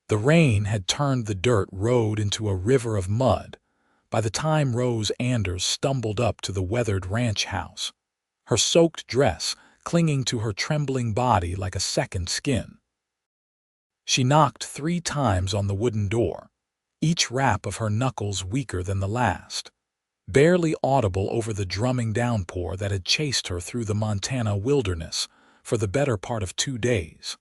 The rain had turned the dirt road into a river of mud by the time Rose Anders stumbled up to the weathered ranch house, her soaked dress clinging to her trembling body like a second skin. She knocked 3 times on the wooden door, each rap of her knuckles weaker than the last, barely audible over the drumming downpour that had chased her through the Montana wilderness for the better part of 2 days.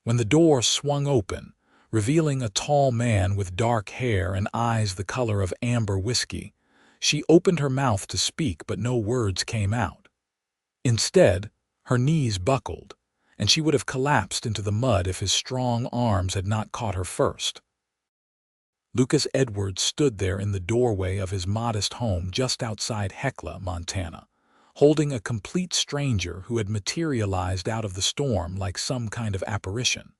When the door swung open, revealing a tall man with dark hair and eyes the color of amber whiskey, she opened her mouth to speak, but no words came out. Instead, her knees buckled, and she would have collapsed into the mud if his strong arms had not caught her first. Lucas Edwards stood there in the doorway of his modest home just outside Hecla, Montana, holding a complete stranger who had materialized out of the storm like some kind of apparition.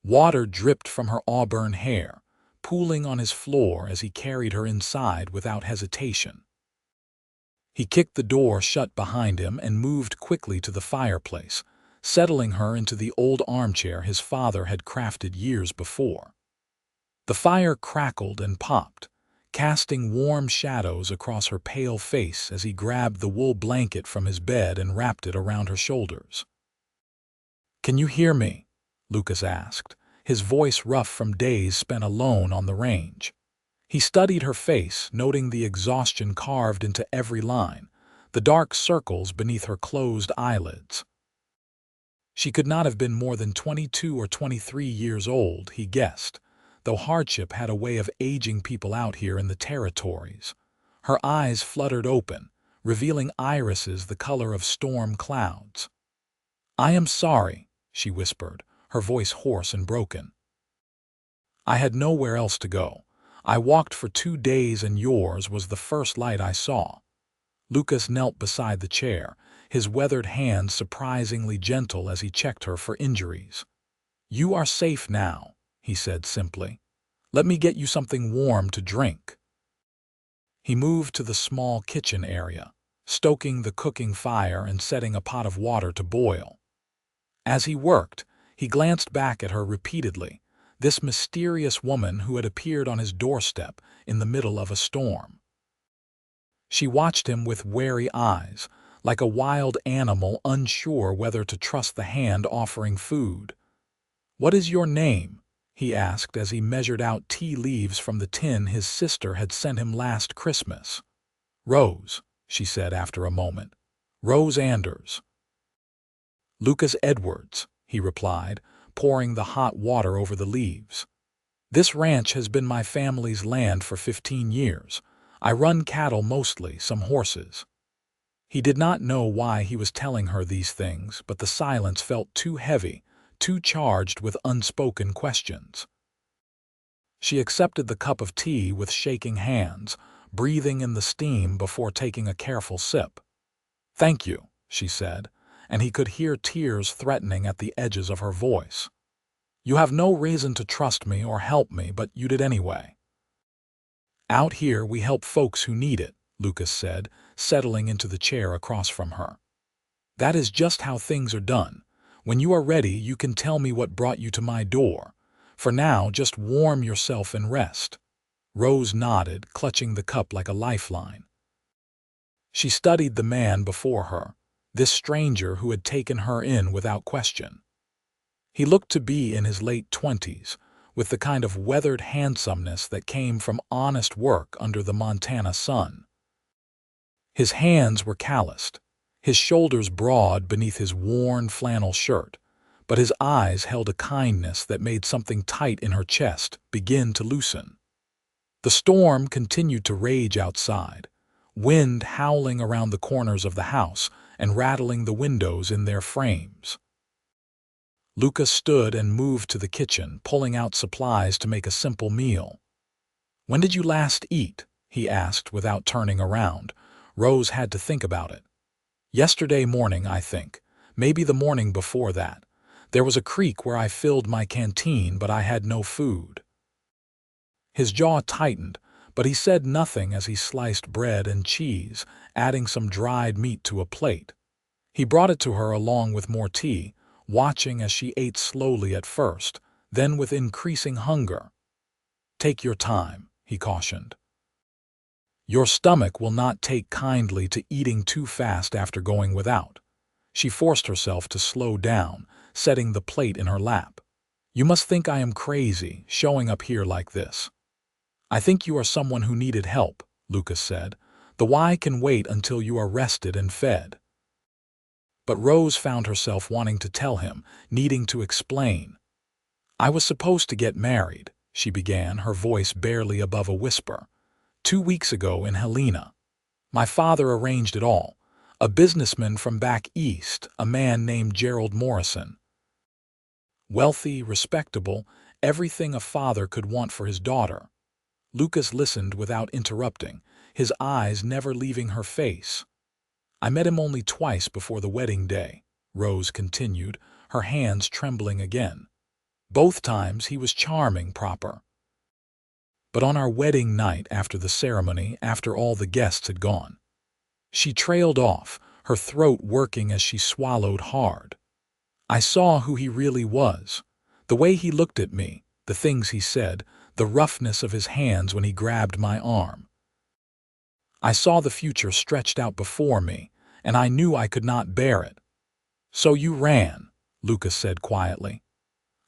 Water dripped from her auburn hair, pooling on his floor as he carried her inside without hesitation. He kicked the door shut behind him and moved quickly to the fireplace, settling her into the old armchair his father had crafted years before. The fire crackled and popped, casting warm shadows across her pale face as he grabbed the wool blanket from his bed and wrapped it around her shoulders. "Can you hear me?" Lucas asked, his voice rough from days spent alone on the range. He studied her face, noting the exhaustion carved into every line, the dark circles beneath her closed eyelids. She could not have been more than 22 or 23 years old, he guessed, though hardship had a way of aging people out here in the territories. Her eyes fluttered open, revealing irises the color of storm clouds. "I am sorry," she whispered, her voice hoarse and broken. "I had nowhere else to go. I walked for 2 days and yours was the first light I saw." Lucas knelt beside the chair, his weathered hands surprisingly gentle as he checked her for injuries. "You are safe now," he said simply. "Let me get you something warm to drink." He moved to the small kitchen area, stoking the cooking fire and setting a pot of water to boil. As he worked, he glanced back at her repeatedly, this mysterious woman who had appeared on his doorstep in the middle of a storm. She watched him with wary eyes, like a wild animal unsure whether to trust the hand offering food. "What is your name?" he asked as he measured out tea leaves from the tin his sister had sent him last Christmas. "Rose," she said after a moment. "Rose Anders." "Lucas Edwards," he replied, pouring the hot water over the leaves. "This ranch has been my family's land for 15 years. I run cattle mostly, some horses." He did not know why he was telling her these things, but the silence felt too heavy, too charged with unspoken questions. She accepted the cup of tea with shaking hands, breathing in the steam before taking a careful sip. "Thank you," she said, and he could hear tears threatening at the edges of her voice. "You have no reason to trust me or help me, but you did anyway." "Out here we help folks who need it," Lucas said, settling into the chair across from her. "That is just how things are done. When you are ready, you can tell me what brought you to my door. For now, just warm yourself and rest." Rose nodded, clutching the cup like a lifeline. She studied the man before her, this stranger who had taken her in without question. He looked to be in his late 20s, with the kind of weathered handsomeness that came from honest work under the Montana sun. His hands were calloused, his shoulders broad beneath his worn flannel shirt, but his eyes held a kindness that made something tight in her chest begin to loosen. The storm continued to rage outside, wind howling around the corners of the house and rattling the windows in their frames. Lucas stood and moved to the kitchen, pulling out supplies to make a simple meal. "When did you last eat?" he asked without turning around. Rose had to think about it. "Yesterday morning, I think. Maybe the morning before that. There was a creek where I filled my canteen, but I had no food." His jaw tightened, but he said nothing as he sliced bread and cheese, adding some dried meat to a plate. He brought it to her along with more tea, watching as she ate slowly at first, then with increasing hunger. "Take your time," he cautioned. "Your stomach will not take kindly to eating too fast after going without." She forced herself to slow down, setting the plate in her lap. "You must think I am crazy, showing up here like this." "I think you are someone who needed help," Lucas said. "The why can wait until you are rested and fed." But Rose found herself wanting to tell him, needing to explain. "I was supposed to get married," she began, her voice barely above a whisper. "2 weeks ago in Helena. My father arranged it all. A businessman from back east, a man named Gerald Morrison. Wealthy, respectable, everything a father could want for his daughter." Lucas listened without interrupting, his eyes never leaving her face. "I met him only twice before the wedding day," Rose continued, her hands trembling again. "Both times he was charming, proper. But on our wedding night, after the ceremony, after all the guests had gone." She trailed off, her throat working as she swallowed hard. "I saw who he really was. The way he looked at me, the things he said, the roughness of his hands when he grabbed my arm. I saw the future stretched out before me, and I knew I could not bear it." "So you ran," Lucas said quietly.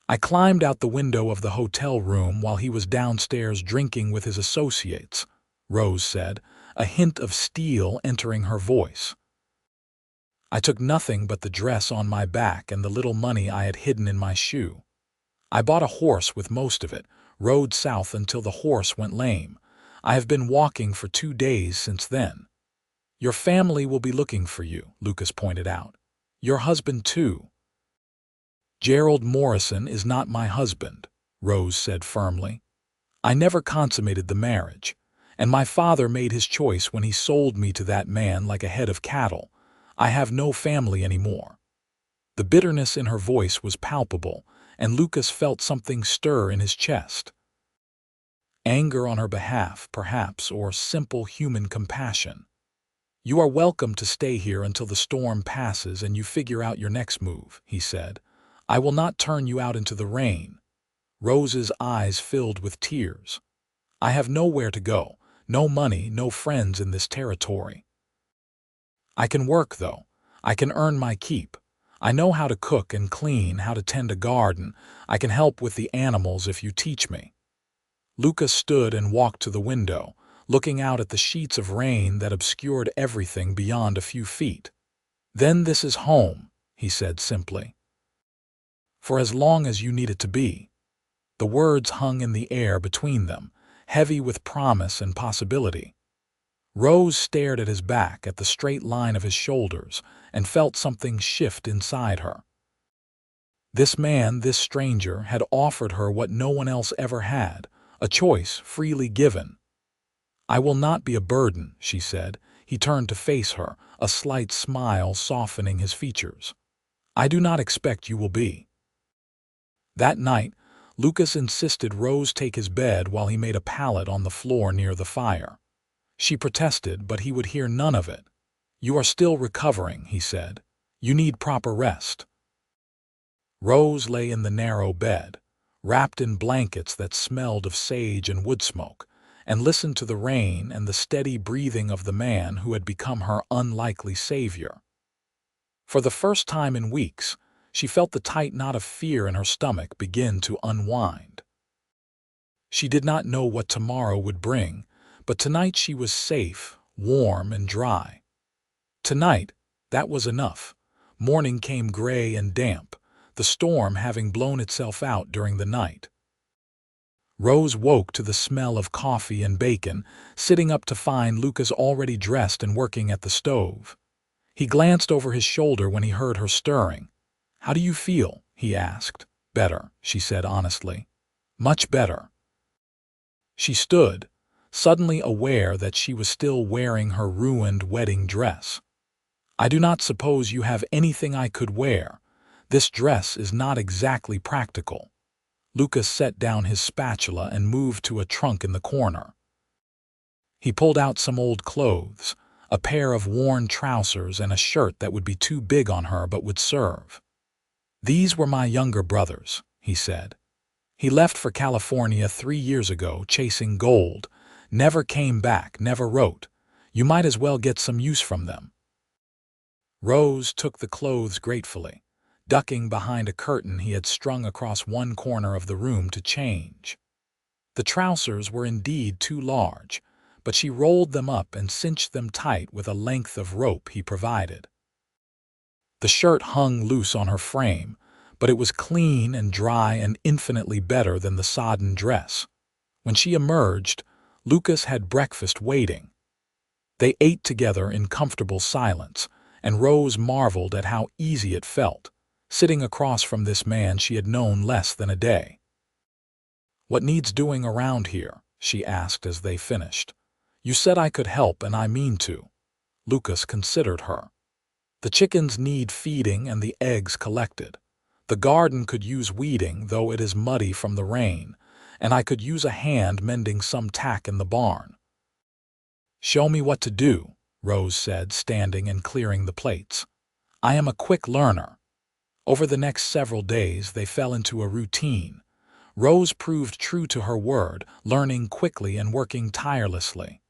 "I climbed out the window of the hotel room while he was downstairs drinking with his associates," Rose said, a hint of steel entering her voice. "I took nothing but the dress on my back and the little money I had hidden in my shoe. I bought a horse with most of it, rode south until the horse went lame. I have been walking for 2 days since then." "Your family will be looking for you," Lucas pointed out. "Your husband too." "Gerald Morrison is not my husband," Rose said firmly. "I never consummated the marriage, and my father made his choice when he sold me to that man like a head of cattle. I have no family anymore." The bitterness in her voice was palpable, and Lucas felt something stir in his chest. Anger on her behalf, perhaps, or simple human compassion. "You are welcome to stay here until the storm passes and you figure out your next move," he said. "I will not turn you out into the rain." Rose's eyes filled with tears. "I have nowhere to go, no money, no friends in this territory. I can work, though. I can earn my keep. I know how to cook and clean, how to tend a garden. I can help with the animals if you teach me." Lucas stood and walked to the window, looking out at the sheets of rain that obscured everything beyond a few feet. "Then this is home," he said simply. "For as long as you need it to be." The words hung in the air between them, heavy with promise and possibility. Rose stared at his back, at the straight line of his shoulders, and felt something shift inside her. This man, this stranger, had offered her what no one else ever had, a choice freely given. "I will not be a burden," she said. He turned to face her, a slight smile softening his features. "I do not expect you will be." That night, Lucas insisted Rose take his bed while he made a pallet on the floor near the fire. She protested, but he would hear none of it. "You are still recovering," he said. "You need proper rest." Rose lay in the narrow bed, wrapped in blankets that smelled of sage and wood smoke, and listened to the rain and the steady breathing of the man who had become her unlikely savior. For the first time in weeks, she felt the tight knot of fear in her stomach begin to unwind. She did not know what tomorrow would bring, but tonight she was safe, warm, and dry. Tonight, that was enough. Morning came gray and damp, the storm having blown itself out during the night. Rose woke to the smell of coffee and bacon, sitting up to find Lucas already dressed and working at the stove. He glanced over his shoulder when he heard her stirring. "How do you feel?" he asked. "Better," she said honestly. "Much better." She stood, suddenly aware that she was still wearing her ruined wedding dress. "I do not suppose you have anything I could wear. This dress is not exactly practical." Lucas set down his spatula and moved to a trunk in the corner. He pulled out some old clothes, a pair of worn trousers and a shirt that would be too big on her but would serve. "These were my younger brothers," he said. He left for California 3 years ago, chasing gold. Never came back, never wrote. You might as well get some use from them." Rose took the clothes gratefully, ducking behind a curtain he had strung across one corner of the room to change. The trousers were indeed too large, but she rolled them up and cinched them tight with a length of rope he provided. The shirt hung loose on her frame, but it was clean and dry and infinitely better than the sodden dress. When she emerged, Lucas had breakfast waiting. They ate together in comfortable silence, and Rose marveled at how easy it felt, sitting across from this man she had known less than a day. "What needs doing around here?" she asked as they finished. "You said I could help, and I mean to." Lucas considered her. "The chickens need feeding and the eggs collected. The garden could use weeding, though it is muddy from the rain, and I could use a hand mending some tack in the barn." "Show me what to do," Rose said, standing and clearing the plates. "I am a quick learner." Over the next several days they fell into a routine. Rose proved true to her word, learning quickly and working tirelessly.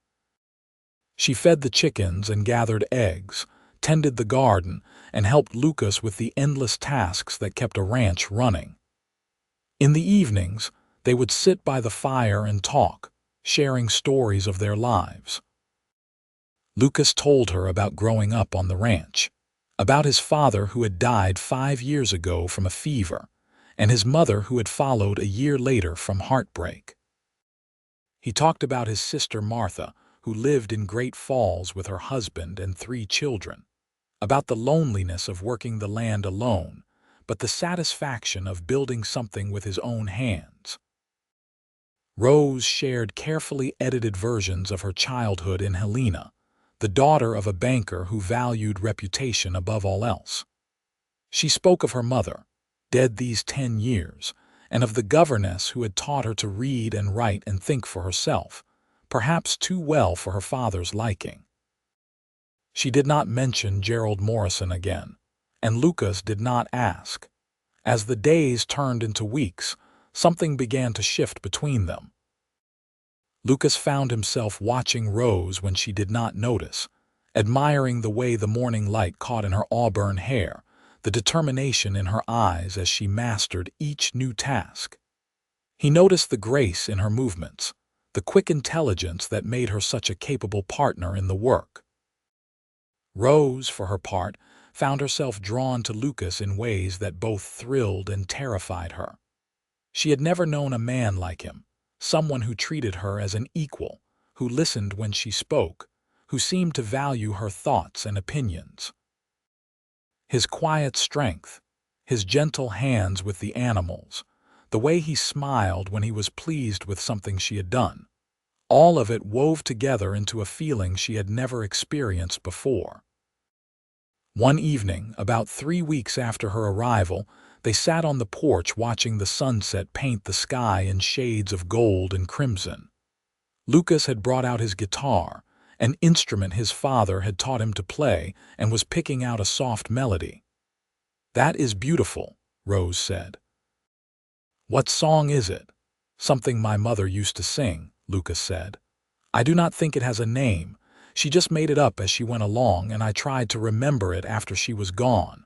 She fed the chickens and gathered eggs, tended the garden, and helped Lucas with the endless tasks that kept a ranch running. In the evenings, they would sit by the fire and talk, sharing stories of their lives. Lucas told her about growing up on the ranch, about his father who had died 5 years ago from a fever, and his mother who had followed a year later from heartbreak. He talked about his sister Martha, who lived in Great Falls with her husband and 3 children, about the loneliness of working the land alone, but the satisfaction of building something with his own hands. Rose shared carefully edited versions of her childhood in Helena, the daughter of a banker who valued reputation above all else. She spoke of her mother, dead these 10 years, and of the governess who had taught her to read and write and think for herself, perhaps too well for her father's liking. She did not mention Gerald Morrison again, and Lucas did not ask. As the days turned into weeks, something began to shift between them. Lucas found himself watching Rose when she did not notice, admiring the way the morning light caught in her auburn hair, the determination in her eyes as she mastered each new task. He noticed the grace in her movements, the quick intelligence that made her such a capable partner in the work. Rose, for her part, found herself drawn to Lucas in ways that both thrilled and terrified her. She had never known a man like him, someone who treated her as an equal, who listened when she spoke, who seemed to value her thoughts and opinions. His quiet strength, his gentle hands with the animals, the way he smiled when he was pleased with something she had done, all of it wove together into a feeling she had never experienced before. One evening, about 3 weeks after her arrival, they sat on the porch watching the sunset paint the sky in shades of gold and crimson. Lucas had brought out his guitar, an instrument his father had taught him to play, and was picking out a soft melody. "That is beautiful," Rose said. "What song is it?" "Something my mother used to sing," Lucas said. "I do not think it has a name. She just made it up as she went along, and I tried to remember it after she was gone."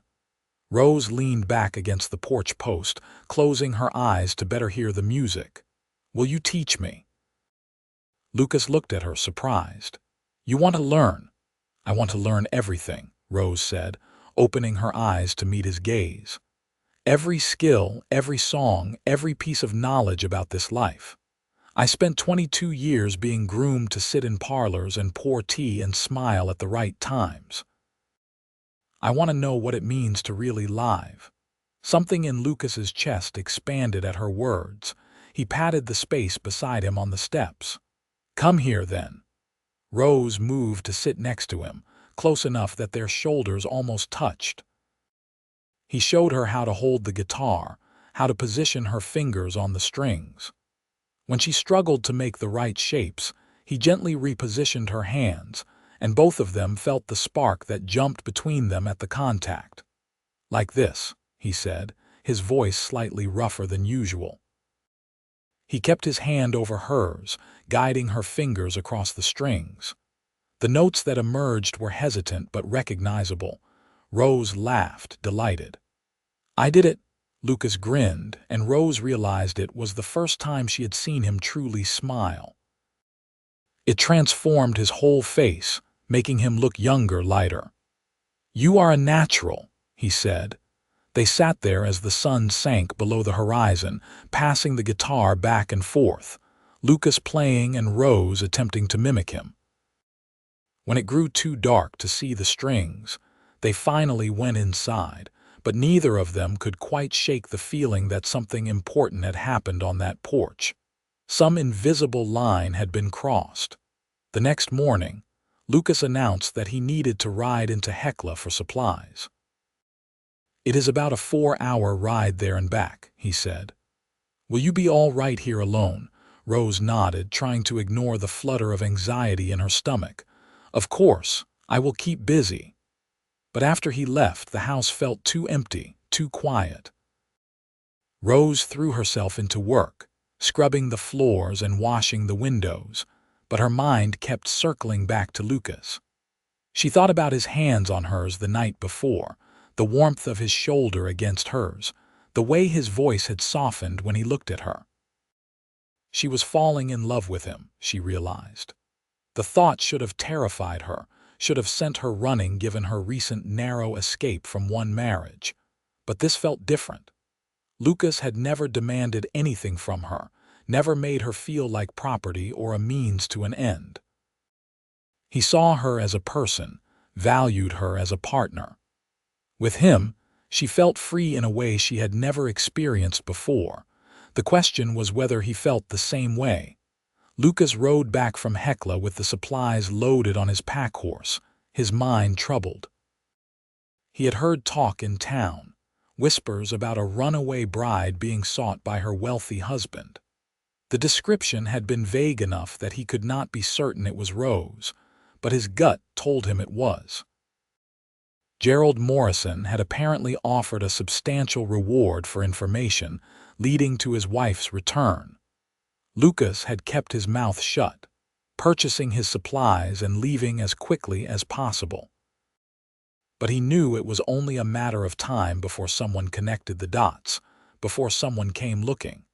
Rose leaned back against the porch post, closing her eyes to better hear the music. "Will you teach me?" Lucas looked at her, surprised. "You want to learn?" "I want to learn everything," Rose said, opening her eyes to meet his gaze. "Every skill, every song, every piece of knowledge about this life. I spent 22 years being groomed to sit in parlors and pour tea and smile at the right times. I want to know what it means to really live." Something in Lucas's chest expanded at her words. He patted the space beside him on the steps. "Come here, then." Rose moved to sit next to him, close enough that their shoulders almost touched. He showed her how to hold the guitar, how to position her fingers on the strings. When she struggled to make the right shapes, he gently repositioned her hands, and both of them felt the spark that jumped between them at the contact. "Like this," he said, his voice slightly rougher than usual. He kept his hand over hers, guiding her fingers across the strings. The notes that emerged were hesitant but recognizable. Rose laughed, delighted. "I did it." Lucas grinned, and Rose realized it was the first time she had seen him truly smile. It transformed his whole face, making him look younger, lighter. "You are a natural," he said. They sat there as the sun sank below the horizon, passing the guitar back and forth, Lucas playing and Rose attempting to mimic him. When it grew too dark to see the strings, they finally went inside, but neither of them could quite shake the feeling that something important had happened on that porch. Some invisible line had been crossed. The next morning, Lucas announced that he needed to ride into Hecla for supplies. "It is about a 4-hour ride there and back," he said. "Will you be all right here alone?" Rose nodded, trying to ignore the flutter of anxiety in her stomach. "Of course, I will keep busy." But after he left, the house felt too empty, too quiet. Rose threw herself into work, scrubbing the floors and washing the windows, but her mind kept circling back to Lucas. She thought about his hands on hers the night before, the warmth of his shoulder against hers, the way his voice had softened when he looked at her. She was falling in love with him, she realized. The thought should have terrified her, should have sent her running given her recent narrow escape from one marriage. But this felt different. Lucas had never demanded anything from her, never made her feel like property or a means to an end. He saw her as a person, valued her as a partner. With him, she felt free in a way she had never experienced before. The question was whether he felt the same way. Lucas rode back from Hecla with the supplies loaded on his pack horse, his mind troubled. He had heard talk in town, whispers about a runaway bride being sought by her wealthy husband. The description had been vague enough that he could not be certain it was Rose, but his gut told him it was. Gerald Morrison had apparently offered a substantial reward for information, leading to his wife's return. Lucas had kept his mouth shut, purchasing his supplies and leaving as quickly as possible. But he knew it was only a matter of time before someone connected the dots, before someone came looking.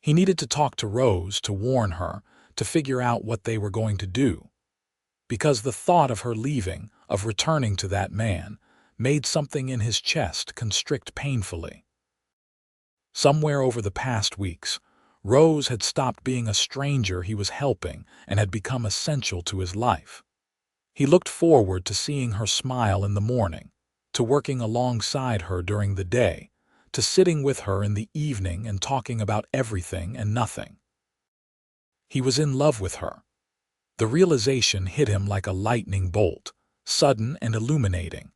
He needed to talk to Rose, to warn her, to figure out what they were going to do. Because the thought of her leaving, of returning to that man, made something in his chest constrict painfully. Somewhere over the past weeks, Rose had stopped being a stranger he was helping and had become essential to his life. He looked forward to seeing her smile in the morning, to working alongside her during the day, to sitting with her in the evening and talking about everything and nothing. He was in love with her. The realization hit him like a lightning bolt, sudden and illuminating.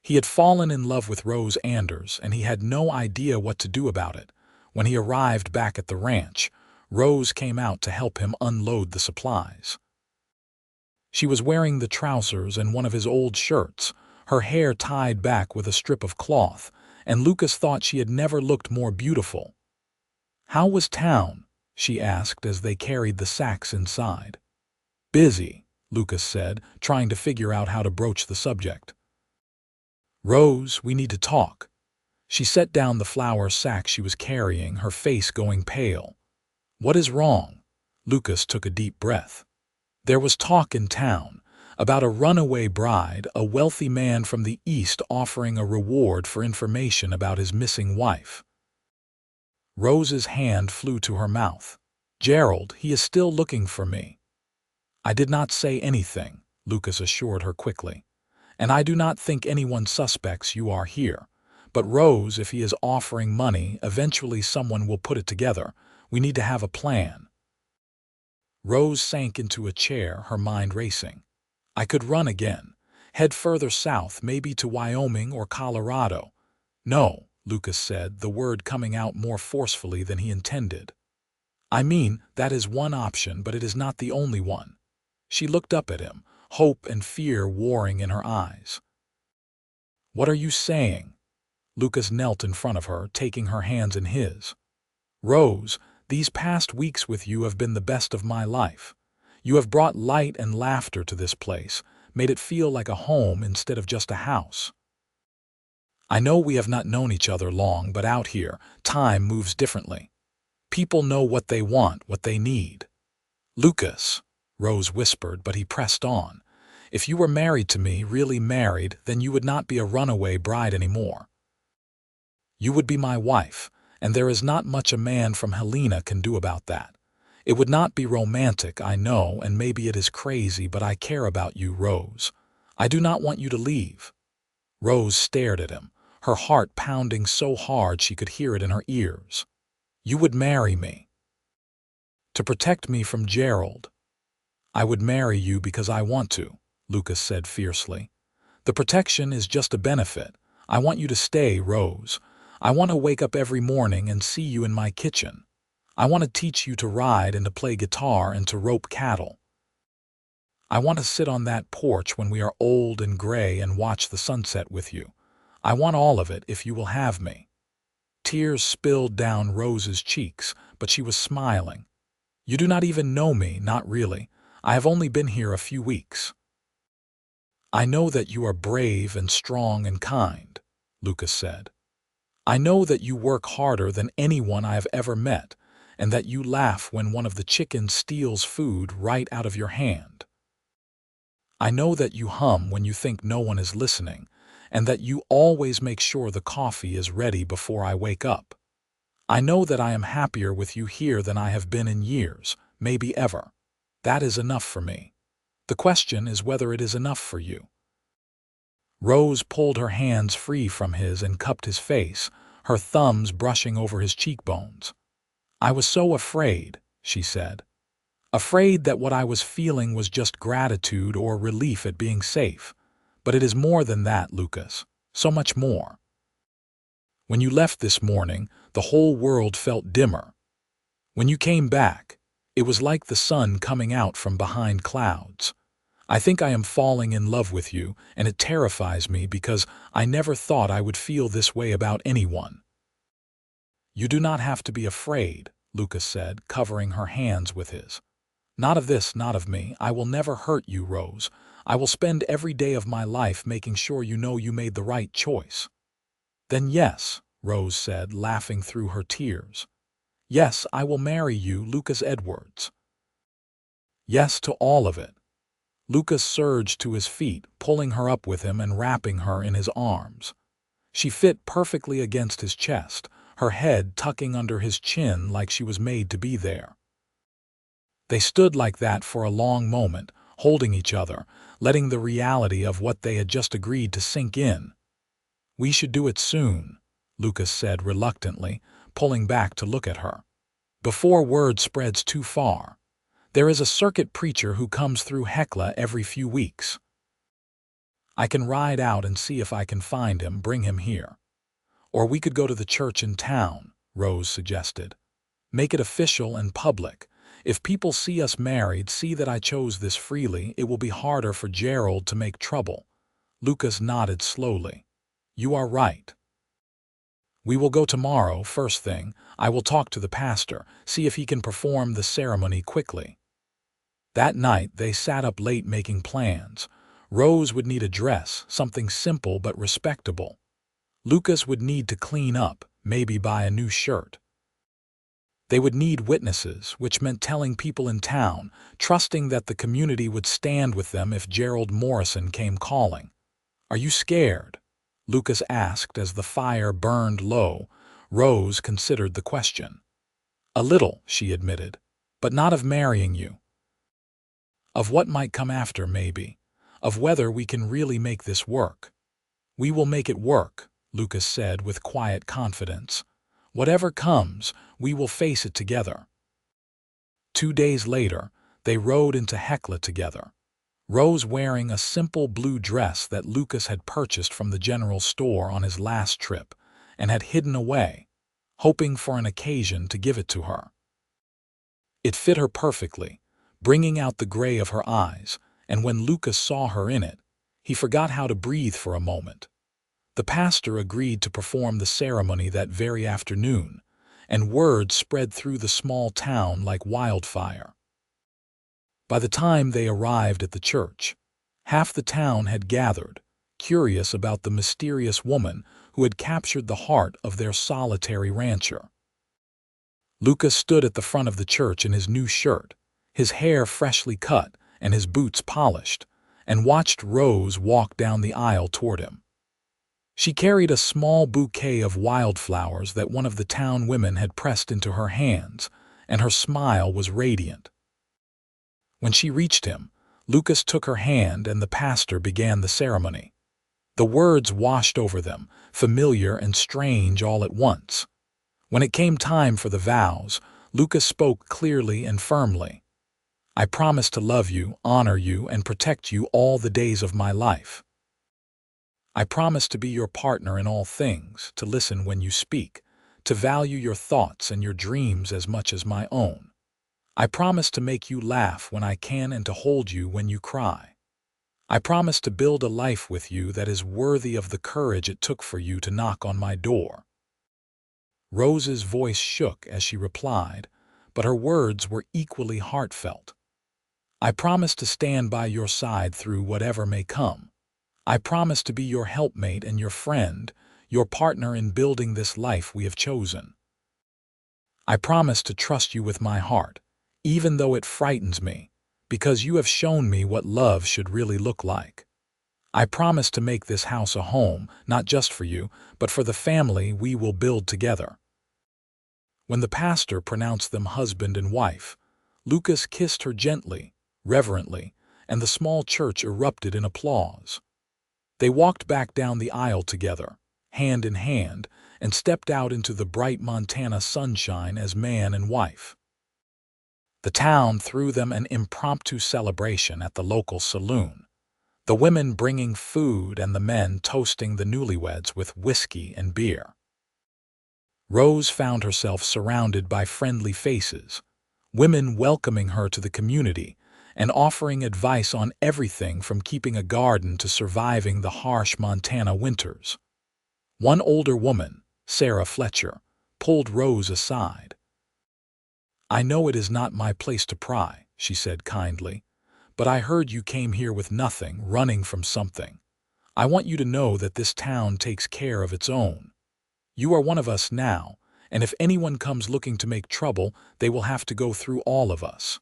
He had fallen in love with Rose Anders, and he had no idea what to do about it. When he arrived back at the ranch, Rose came out to help him unload the supplies. She was wearing the trousers and one of his old shirts, her hair tied back with a strip of cloth, and Lucas thought she had never looked more beautiful. "How was town?" she asked as they carried the sacks inside. "Busy," Lucas said, trying to figure out how to broach the subject. "Rose, we need to talk." She set down the flour sack she was carrying, her face going pale. "What is wrong?" Lucas took a deep breath. There was talk in town about a runaway bride, a wealthy man from the East offering a reward for information about his missing wife. Rose's hand flew to her mouth. "Gerald, he is still looking for me." "I did not say anything," Lucas assured her quickly. "And I do not think anyone suspects you are here. But Rose, if he is offering money, eventually someone will put it together. We need to have a plan." Rose sank into a chair, her mind racing. "I could run again. Head further south, maybe to Wyoming or Colorado." "No," Lucas said, the word coming out more forcefully than he intended. "I mean, that is one option, but it is not the only one." She looked up at him, hope and fear warring in her eyes. "What are you saying?" Lucas knelt in front of her, taking her hands in his. "Rose, These past weeks with you have been the best of my life. You have brought light and laughter to this place, made it feel like a home instead of just a house. I know we have not known each other long, but out here, time moves differently. People know what they want, what they need. Lucas, Rose whispered, but he pressed on. If you were married to me, really married, then you would not be a runaway bride anymore. You would be my wife, and there is not much a man from Helena can do about that. It would not be romantic, I know, and maybe it is crazy, but I care about you, Rose. I do not want you to leave. Rose stared at him, her heart pounding so hard she could hear it in her ears. You would marry me. To protect me from Gerald. I would marry you because I want to, Lucas said fiercely. The protection is just a benefit. I want you to stay, Rose. I want to wake up every morning and see you in my kitchen. I want to teach you to ride and to play guitar and to rope cattle. I want to sit on that porch when we are old and gray and watch the sunset with you. I want all of it if you will have me. Tears spilled down Rose's cheeks, but she was smiling. You do not even know me, not really. I have only been here a few weeks. I know that you are brave and strong and kind, Lucas said. I know that you work harder than anyone I have ever met, and that you laugh when one of the chickens steals food right out of your hand. I know that you hum when you think no one is listening, and that you always make sure the coffee is ready before I wake up. I know that I am happier with you here than I have been in years, maybe ever. That is enough for me. The question is whether it is enough for you. Rose pulled her hands free from his and cupped his face, her thumbs brushing over his cheekbones. I was so afraid, she said. Afraid that what I was feeling was just gratitude or relief at being safe. But it is more than that, Lucas. So much more. When you left this morning, the whole world felt dimmer. When you came back, it was like the sun coming out from behind clouds. I think I am falling in love with you, and it terrifies me because I never thought I would feel this way about anyone. You do not have to be afraid, Lucas said, covering her hands with his. Not of this, not of me. I will never hurt you, Rose. I will spend every day of my life making sure you know you made the right choice. Then yes, Rose said, laughing through her tears. Yes, I will marry you, Lucas Edwards. Yes to all of it. Lucas surged to his feet, pulling her up with him and wrapping her in his arms. She fit perfectly against his chest, her head tucking under his chin like she was made to be there. They stood like that for a long moment, holding each other, letting the reality of what they had just agreed to sink in. We should do it soon, Lucas said reluctantly, pulling back to look at her. Before word spreads too far. There is a circuit preacher who comes through Hecla every few weeks. I can ride out and see if I can find him, bring him here. Or we could go to the church in town, Rose suggested. Make it official and public. If people see us married, see that I chose this freely, it will be harder for Gerald to make trouble. Lucas nodded slowly. You are right. We will go tomorrow, first thing. I will talk to the pastor, see if he can perform the ceremony quickly. That night, they sat up late making plans. Rose would need a dress, something simple but respectable. Lucas would need to clean up, maybe buy a new shirt. They would need witnesses, which meant telling people in town, trusting that the community would stand with them if Gerald Morrison came calling. Are you scared? Lucas asked as the fire burned low. Rose considered the question. A little, she admitted, but not of marrying you. Of what might come after, maybe. Of whether we can really make this work. We will make it work, Lucas said with quiet confidence. Whatever comes, we will face it together. 2 days later, they rode into Hecla together. Rose wearing a simple blue dress that Lucas had purchased from the general store on his last trip and had hidden away, hoping for an occasion to give it to her. It fit her perfectly, bringing out the gray of her eyes, and when Lucas saw her in it, he forgot how to breathe for a moment. The pastor agreed to perform the ceremony that very afternoon, and word spread through the small town like wildfire. By the time they arrived at the church, half the town had gathered, curious about the mysterious woman who had captured the heart of their solitary rancher. Lucas stood at the front of the church in his new shirt, his hair freshly cut and his boots polished, and watched Rose walk down the aisle toward him. She carried a small bouquet of wildflowers that one of the town women had pressed into her hands, and her smile was radiant. When she reached him, Lucas took her hand and the pastor began the ceremony. The words washed over them, familiar and strange all at once. When it came time for the vows, Lucas spoke clearly and firmly. "I promise to love you, honor you, and protect you all the days of my life. I promise to be your partner in all things, to listen when you speak, to value your thoughts and your dreams as much as my own. I promise to make you laugh when I can and to hold you when you cry. I promise to build a life with you that is worthy of the courage it took for you to knock on my door." Rose's voice shook as she replied, but her words were equally heartfelt. "I promise to stand by your side through whatever may come. I promise to be your helpmate and your friend, your partner in building this life we have chosen. I promise to trust you with my heart, even though it frightens me, because you have shown me what love should really look like. I promise to make this house a home, not just for you, but for the family we will build together." When the pastor pronounced them husband and wife, Lucas kissed her gently, reverently, and the small church erupted in applause. They walked back down the aisle together, hand in hand, and stepped out into the bright Montana sunshine as man and wife. The town threw them an impromptu celebration at the local saloon, the women bringing food and the men toasting the newlyweds with whiskey and beer. Rose found herself surrounded by friendly faces, women welcoming her to the community and offering advice on everything from keeping a garden to surviving the harsh Montana winters. One older woman, Sarah Fletcher, pulled Rose aside. "I know it is not my place to pry," she said kindly, "but I heard you came here with nothing, running from something. I want you to know that this town takes care of its own. You are one of us now, and if anyone comes looking to make trouble, they will have to go through all of us."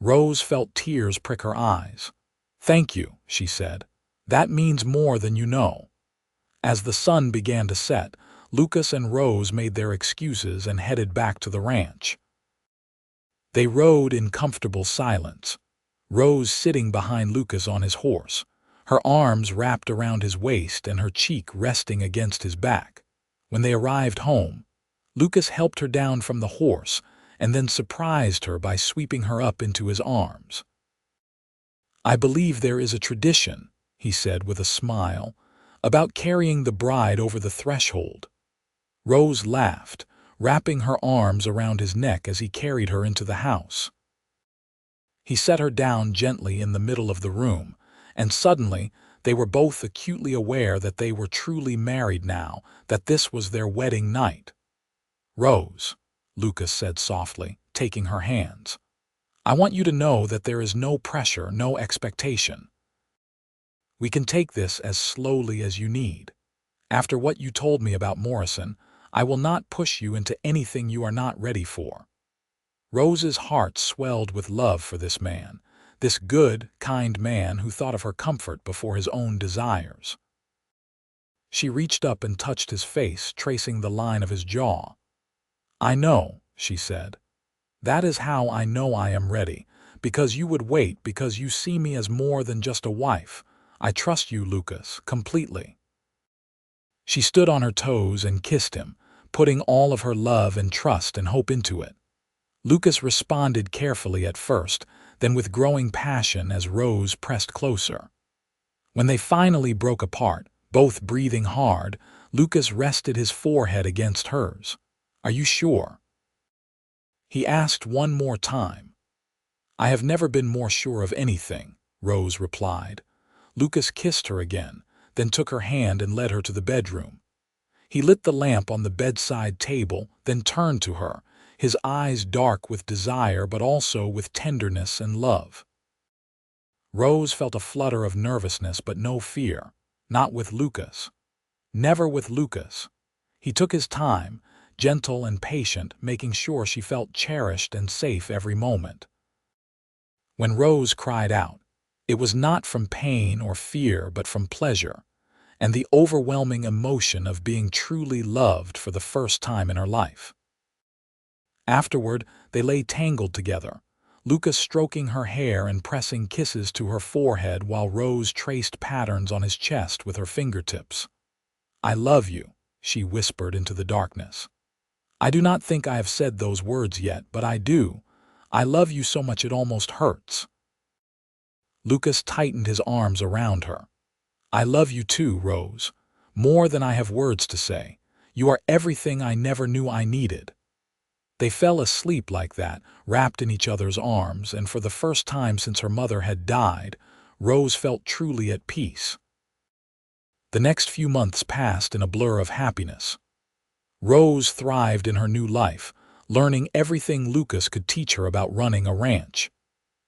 Rose felt tears prick her eyes. "Thank you," she said. "That means more than you know." As the sun began to set, Lucas and Rose made their excuses and headed back to the ranch. They rode in comfortable silence, Rose sitting behind Lucas on his horse, her arms wrapped around his waist and her cheek resting against his back. When they arrived home, Lucas helped her down from the horse and then surprised her by sweeping her up into his arms. "I believe there is a tradition," he said with a smile, "about carrying the bride over the threshold." Rose laughed, wrapping her arms around his neck as he carried her into the house. He set her down gently in the middle of the room, and suddenly they were both acutely aware that they were truly married now, that this was their wedding night. "Rose," Lucas said softly, taking her hands, "I want you to know that there is no pressure, no expectation. We can take this as slowly as you need. After what you told me about Morrison, I will not push you into anything you are not ready for." Rose's heart swelled with love for this man, this good, kind man who thought of her comfort before his own desires. She reached up and touched his face, tracing the line of his jaw. "I know," she said. "That is how I know I am ready, because you would wait, because you see me as more than just a wife. I trust you, Lucas, completely." She stood on her toes and kissed him, putting all of her love and trust and hope into it. Lucas responded carefully at first, then with growing passion as Rose pressed closer. When they finally broke apart, both breathing hard, Lucas rested his forehead against hers. "Are you sure?" he asked one more time. "I have never been more sure of anything," Rose replied. Lucas kissed her again, then took her hand and led her to the bedroom. He lit the lamp on the bedside table, then turned to her, his eyes dark with desire but also with tenderness and love. Rose felt a flutter of nervousness but no fear. Not with Lucas. Never with Lucas. He took his time, gentle and patient, making sure she felt cherished and safe every moment. When Rose cried out, it was not from pain or fear but from pleasure, and the overwhelming emotion of being truly loved for the first time in her life. Afterward, they lay tangled together, Lucas stroking her hair and pressing kisses to her forehead while Rose traced patterns on his chest with her fingertips. "I love you," she whispered into the darkness. "I do not think I have said those words yet, but I do. I love you so much it almost hurts." Lucas tightened his arms around her. "I love you too, Rose. More than I have words to say. You are everything I never knew I needed." They fell asleep like that, wrapped in each other's arms, and for the first time since her mother had died, Rose felt truly at peace. The next few months passed in a blur of happiness. Rose thrived in her new life, learning everything Lucas could teach her about running a ranch.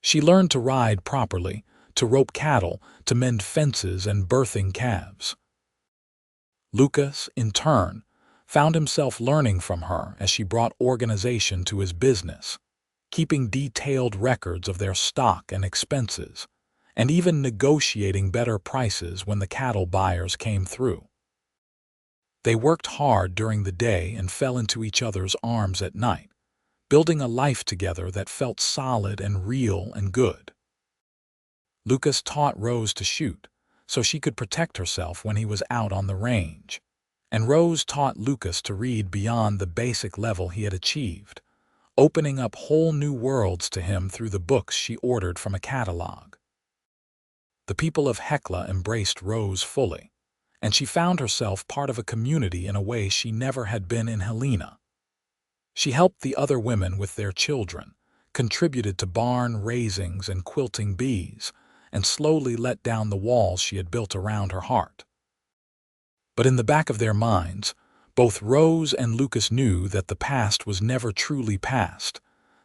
She learned to ride properly, to rope cattle, to mend fences and birthing calves. Lucas, in turn, found himself learning from her as she brought organization to his business, keeping detailed records of their stock and expenses, and even negotiating better prices when the cattle buyers came through. They worked hard during the day and fell into each other's arms at night, building a life together that felt solid and real and good. Lucas taught Rose to shoot, so she could protect herself when he was out on the range, and Rose taught Lucas to read beyond the basic level he had achieved, opening up whole new worlds to him through the books she ordered from a catalog. The people of Hecla embraced Rose fully, and she found herself part of a community in a way she never had been in Helena. She helped the other women with their children, contributed to barn raisings and quilting bees, and slowly let down the walls she had built around her heart. But in the back of their minds, both Rose and Lucas knew that the past was never truly past,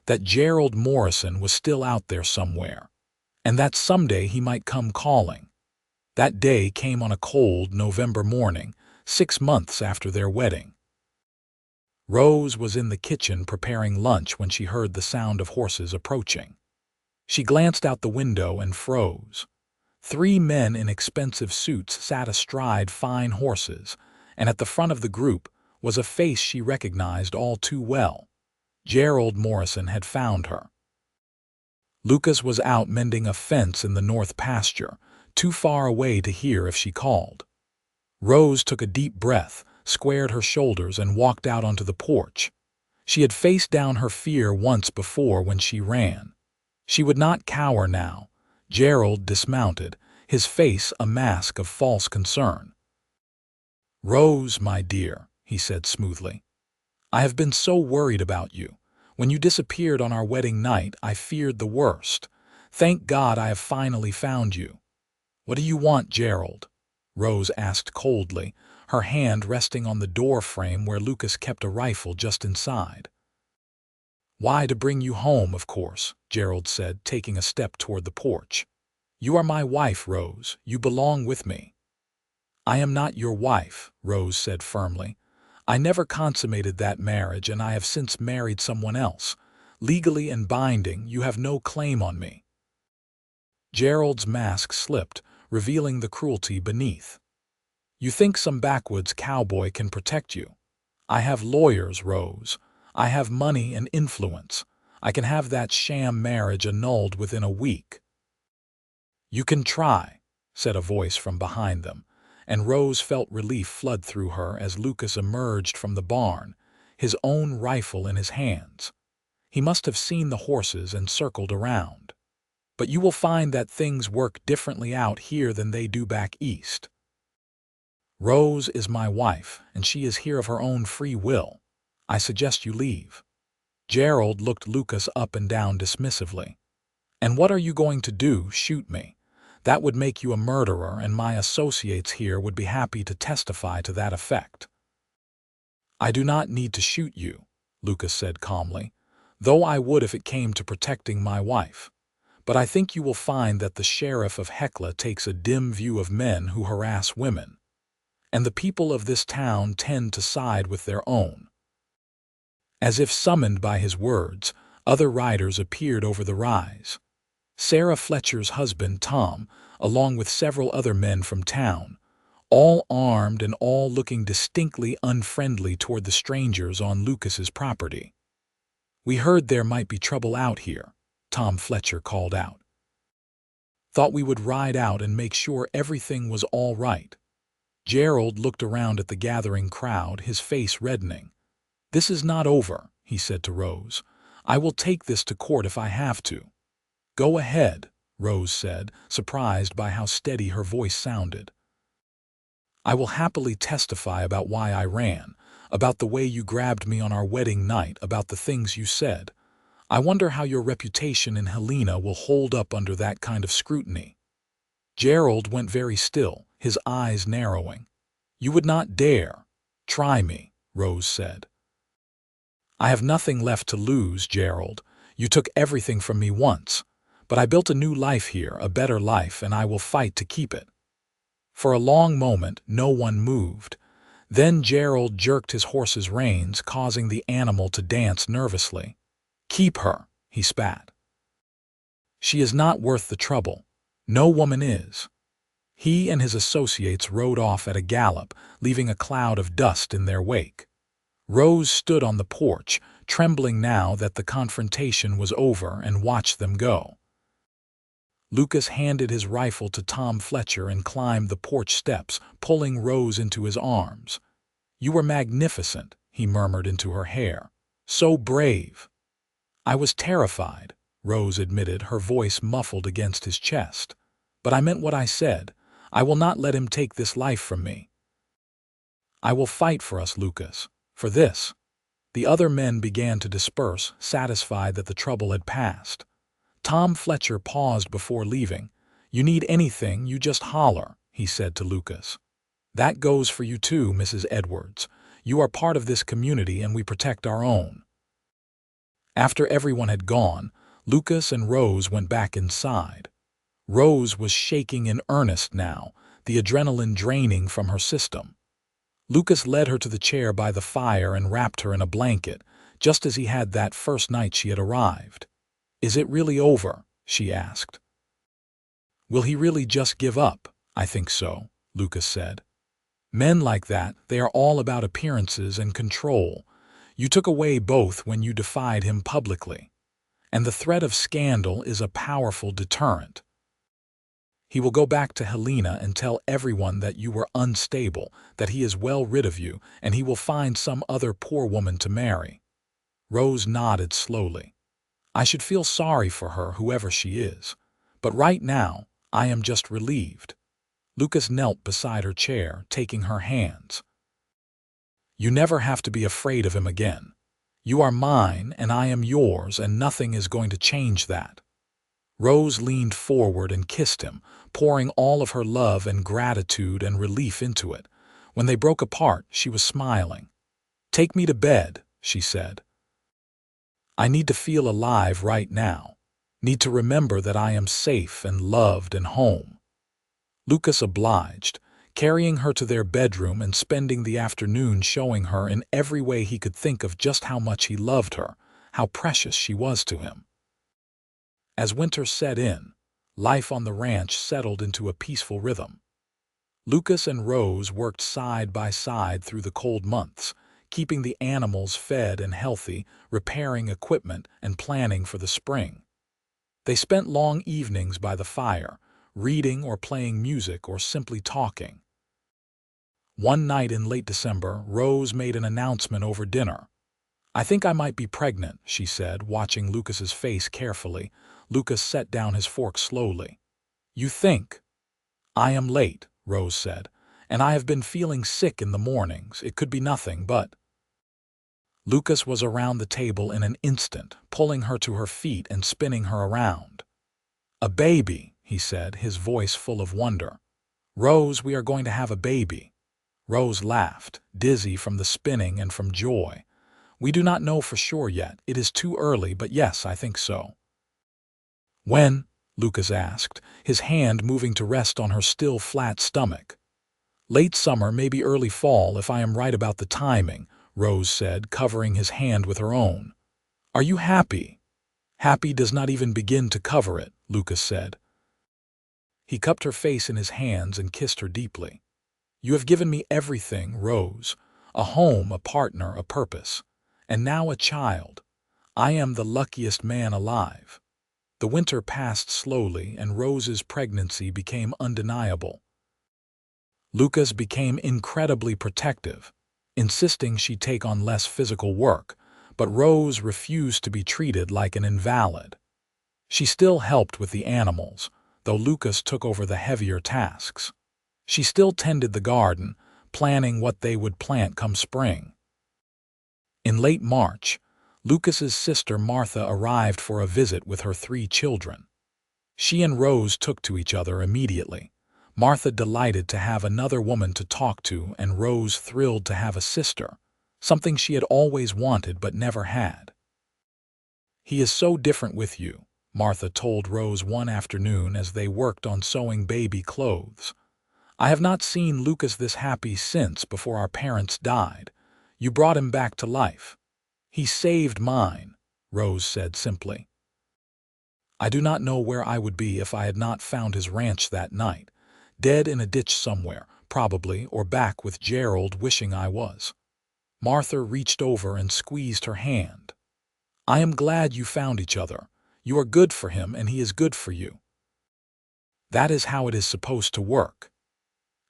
that Gerald Morrison was still out there somewhere, and that someday he might come calling. That day came on a cold November morning, 6 months after their wedding. Rose was in the kitchen preparing lunch when she heard the sound of horses approaching. She glanced out the window and froze. 3 men in expensive suits sat astride fine horses, and at the front of the group was a face she recognized all too well. Gerald Morrison had found her. Lucas was out mending a fence in the north pasture, too far away to hear if she called. Rose took a deep breath, squared her shoulders, and walked out onto the porch. She had faced down her fear once before when she ran. She would not cower now. Gerald dismounted, his face a mask of false concern. "Rose, my dear," he said smoothly, "I have been so worried about you. When you disappeared on our wedding night, I feared the worst. Thank God I have finally found you." "What do you want, Gerald?" Rose asked coldly, her hand resting on the door frame where Lucas kept a rifle just inside. "Why, to bring you home, of course," Gerald said, taking a step toward the porch. "You are my wife, Rose. You belong with me." "I am not your wife," Rose said firmly. "I never consummated that marriage, and I have since married someone else. Legally and binding, you have no claim on me." Gerald's mask slipped, revealing the cruelty beneath. "You think some backwoods cowboy can protect you? I have lawyers, Rose. I have money and influence. I can have that sham marriage annulled within a week." "You can try," said a voice from behind them, and Rose felt relief flood through her as Lucas emerged from the barn, his own rifle in his hands. He must have seen the horses and circled around. "But you will find that things work differently out here than they do back east. Rose is my wife, and she is here of her own free will. I suggest you leave." Gerald looked Lucas up and down dismissively. "And what are you going to do, shoot me? That would make you a murderer, and my associates here would be happy to testify to that effect." I do not need to shoot you, Lucas said calmly, though I would if it came to protecting my wife. But I think you will find that the sheriff of Hecla takes a dim view of men who harass women, and the people of this town tend to side with their own. As if summoned by his words, other riders appeared over the rise. Sarah Fletcher's husband, Tom, along with several other men from town, all armed and all looking distinctly unfriendly toward the strangers on Lucas's property. "We heard there might be trouble out here," Tom Fletcher called out. "Thought we would ride out and make sure everything was all right." Gerald looked around at the gathering crowd, his face reddening. "This is not over," he said to Rose. "I will take this to court if I have to." "Go ahead," Rose said, surprised by how steady her voice sounded. "I will happily testify about why I ran, about the way you grabbed me on our wedding night, about the things you said. I wonder how your reputation in Helena will hold up under that kind of scrutiny." Gerald went very still, his eyes narrowing. "You would not dare. Try me," Rose said. "I have nothing left to lose, Gerald. You took everything from me once. But I built a new life here, a better life, and I will fight to keep it." For a long moment, no one moved. Then Gerald jerked his horse's reins, causing the animal to dance nervously. "Keep her," he spat. "She is not worth the trouble. No woman is." He and his associates rode off at a gallop, leaving a cloud of dust in their wake. Rose stood on the porch, trembling now that the confrontation was over, and watched them go. Lucas handed his rifle to Tom Fletcher and climbed the porch steps, pulling Rose into his arms. "You were magnificent," he murmured into her hair. "So brave." "I was terrified," Rose admitted, her voice muffled against his chest. "But I meant what I said. I will not let him take this life from me." "I will fight for us, Lucas. For this." The other men began to disperse, satisfied that the trouble had passed. Tom Fletcher paused before leaving. "You need anything, you just holler," he said to Lucas. "That goes for you too, Mrs. Edwards. You are part of this community and we protect our own." After everyone had gone, Lucas and Rose went back inside. Rose was shaking in earnest now, the adrenaline draining from her system. Lucas led her to the chair by the fire and wrapped her in a blanket, just as he had that first night she had arrived. "Is it really over?" she asked. "Will he really just give up?" "I think so," Lucas said. "Men like that, they are all about appearances and control. You took away both when you defied him publicly. And the threat of scandal is a powerful deterrent. He will go back to Helena and tell everyone that you were unstable, that he is well rid of you, and he will find some other poor woman to marry." Rose nodded slowly. "I should feel sorry for her, whoever she is. But right now, I am just relieved." Lucas knelt beside her chair, taking her hands. "You never have to be afraid of him again. You are mine, and I am yours, and nothing is going to change that." Rose leaned forward and kissed him, pouring all of her love and gratitude and relief into it. When they broke apart, she was smiling. "Take me to bed," she said. "I need to feel alive right now. Need to remember that I am safe and loved and home." Lucas obliged, carrying her to their bedroom and spending the afternoon showing her in every way he could think of just how much he loved her, how precious she was to him. As winter set in, life on the ranch settled into a peaceful rhythm. Lucas and Rose worked side by side through the cold months, keeping the animals fed and healthy, repairing equipment, and planning for the spring. They spent long evenings by the fire, reading or playing music or simply talking. One night in late December, Rose made an announcement over dinner. "I think I might be pregnant," she said, watching Lucas's face carefully. Lucas set down his fork slowly. "You think?" "I am late," Rose said, "and I have been feeling sick in the mornings. It could be nothing, but—" Lucas was around the table in an instant, pulling her to her feet and spinning her around. "A baby," he said, his voice full of wonder. "Rose, we are going to have a baby." Rose laughed, dizzy from the spinning and from joy. We do not know for sure yet. It is too early, but yes, I think so. When? Lucas asked, his hand moving to rest on her still flat stomach. Late summer, maybe early fall, if I am right about the timing, Rose said, covering his hand with her own. Are you happy? Happy does not even begin to cover it, Lucas said. He cupped her face in his hands and kissed her deeply. You have given me everything, Rose. A home, a partner, a purpose. And now a child. I am the luckiest man alive. The winter passed slowly, and Rose's pregnancy became undeniable. Lucas became incredibly protective, insisting she take on less physical work, but Rose refused to be treated like an invalid. She still helped with the animals, though Lucas took over the heavier tasks. She still tended the garden, planning what they would plant come spring. In late March, Lucas's sister Martha arrived for a visit with her 3 children. She and Rose took to each other immediately. Martha delighted to have another woman to talk to, and Rose thrilled to have a sister, something she had always wanted but never had. He is so different with you, Martha told Rose one afternoon as they worked on sewing baby clothes. I have not seen Lucas this happy since before our parents died. You brought him back to life. He saved mine, Rose said simply. I do not know where I would be if I had not found his ranch that night, dead in a ditch somewhere, probably, or back with Gerald wishing I was. Martha reached over and squeezed her hand. I am glad you found each other. You are good for him and he is good for you. That is how it is supposed to work.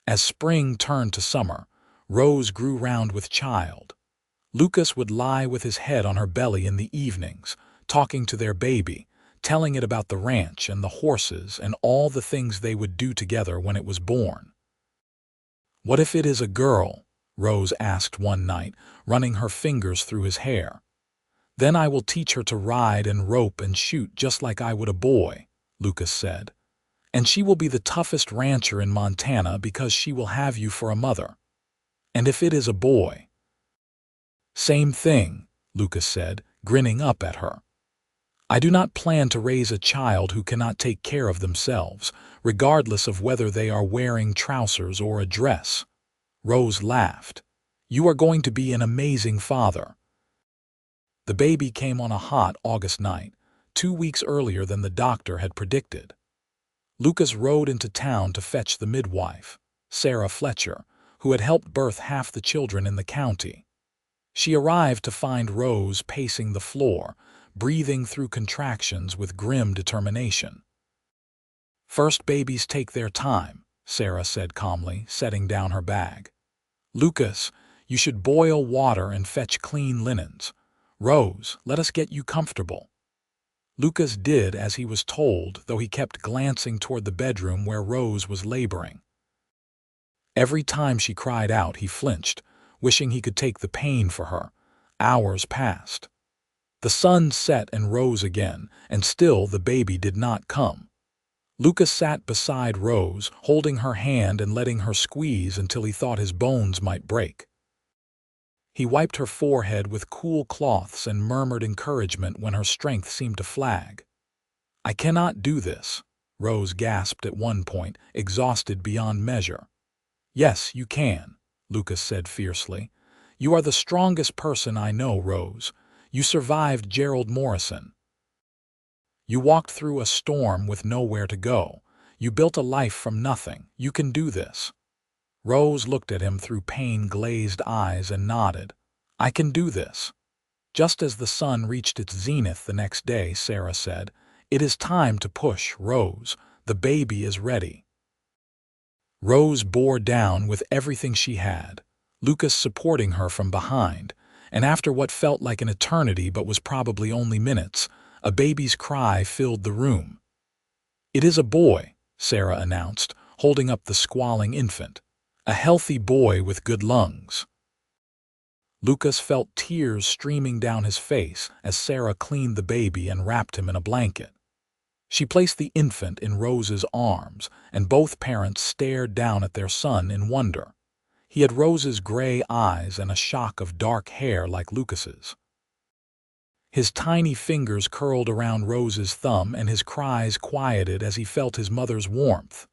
As spring turned to summer, Rose grew round with child. Lucas would lie with his head on her belly in the evenings, talking to their baby, telling it about the ranch and the horses and all the things they would do together when it was born. What if it is a girl? Rose asked one night, running her fingers through his hair. Then I will teach her to ride and rope and shoot just like I would a boy, Lucas said. And she will be the toughest rancher in Montana because she will have you for a mother. And if it is a boy? Same thing, Lucas said, grinning up at her. I do not plan to raise a child who cannot take care of themselves, regardless of whether they are wearing trousers or a dress. Rose laughed. You are going to be an amazing father. The baby came on a hot August night, 2 weeks earlier than the doctor had predicted. Lucas rode into town to fetch the midwife, Sarah Fletcher, who had helped birth half the children in the county. She arrived to find Rose pacing the floor, breathing through contractions with grim determination. First babies take their time, Sarah said calmly, setting down her bag. Lucas, you should boil water and fetch clean linens. Rose, let us get you comfortable. Lucas did as he was told, though he kept glancing toward the bedroom where Rose was laboring. Every time she cried out, he flinched, wishing he could take the pain for her. Hours passed. The sun set and rose again, and still the baby did not come. Lucas sat beside Rose, holding her hand and letting her squeeze until he thought his bones might break. He wiped her forehead with cool cloths and murmured encouragement when her strength seemed to flag. I cannot do this, Rose gasped at one point, exhausted beyond measure. Yes, you can, Lucas said fiercely. You are the strongest person I know, Rose. You survived Gerald Morrison. You walked through a storm with nowhere to go. You built a life from nothing. You can do this. Rose looked at him through pain-glazed eyes and nodded. I can do this. Just as the sun reached its zenith the next day, Sarah said, It is time to push, Rose. The baby is ready. Rose bore down with everything she had, Lucas supporting her from behind, and after what felt like an eternity but was probably only minutes, a baby's cry filled the room. It is a boy, Sarah announced, holding up the squalling infant. A healthy boy with good lungs. Lucas felt tears streaming down his face as Sarah cleaned the baby and wrapped him in a blanket. She placed the infant in Rose's arms, and both parents stared down at their son in wonder. He had Rose's gray eyes and a shock of dark hair like Lucas's. His tiny fingers curled around Rose's thumb and his cries quieted as he felt his mother's warmth.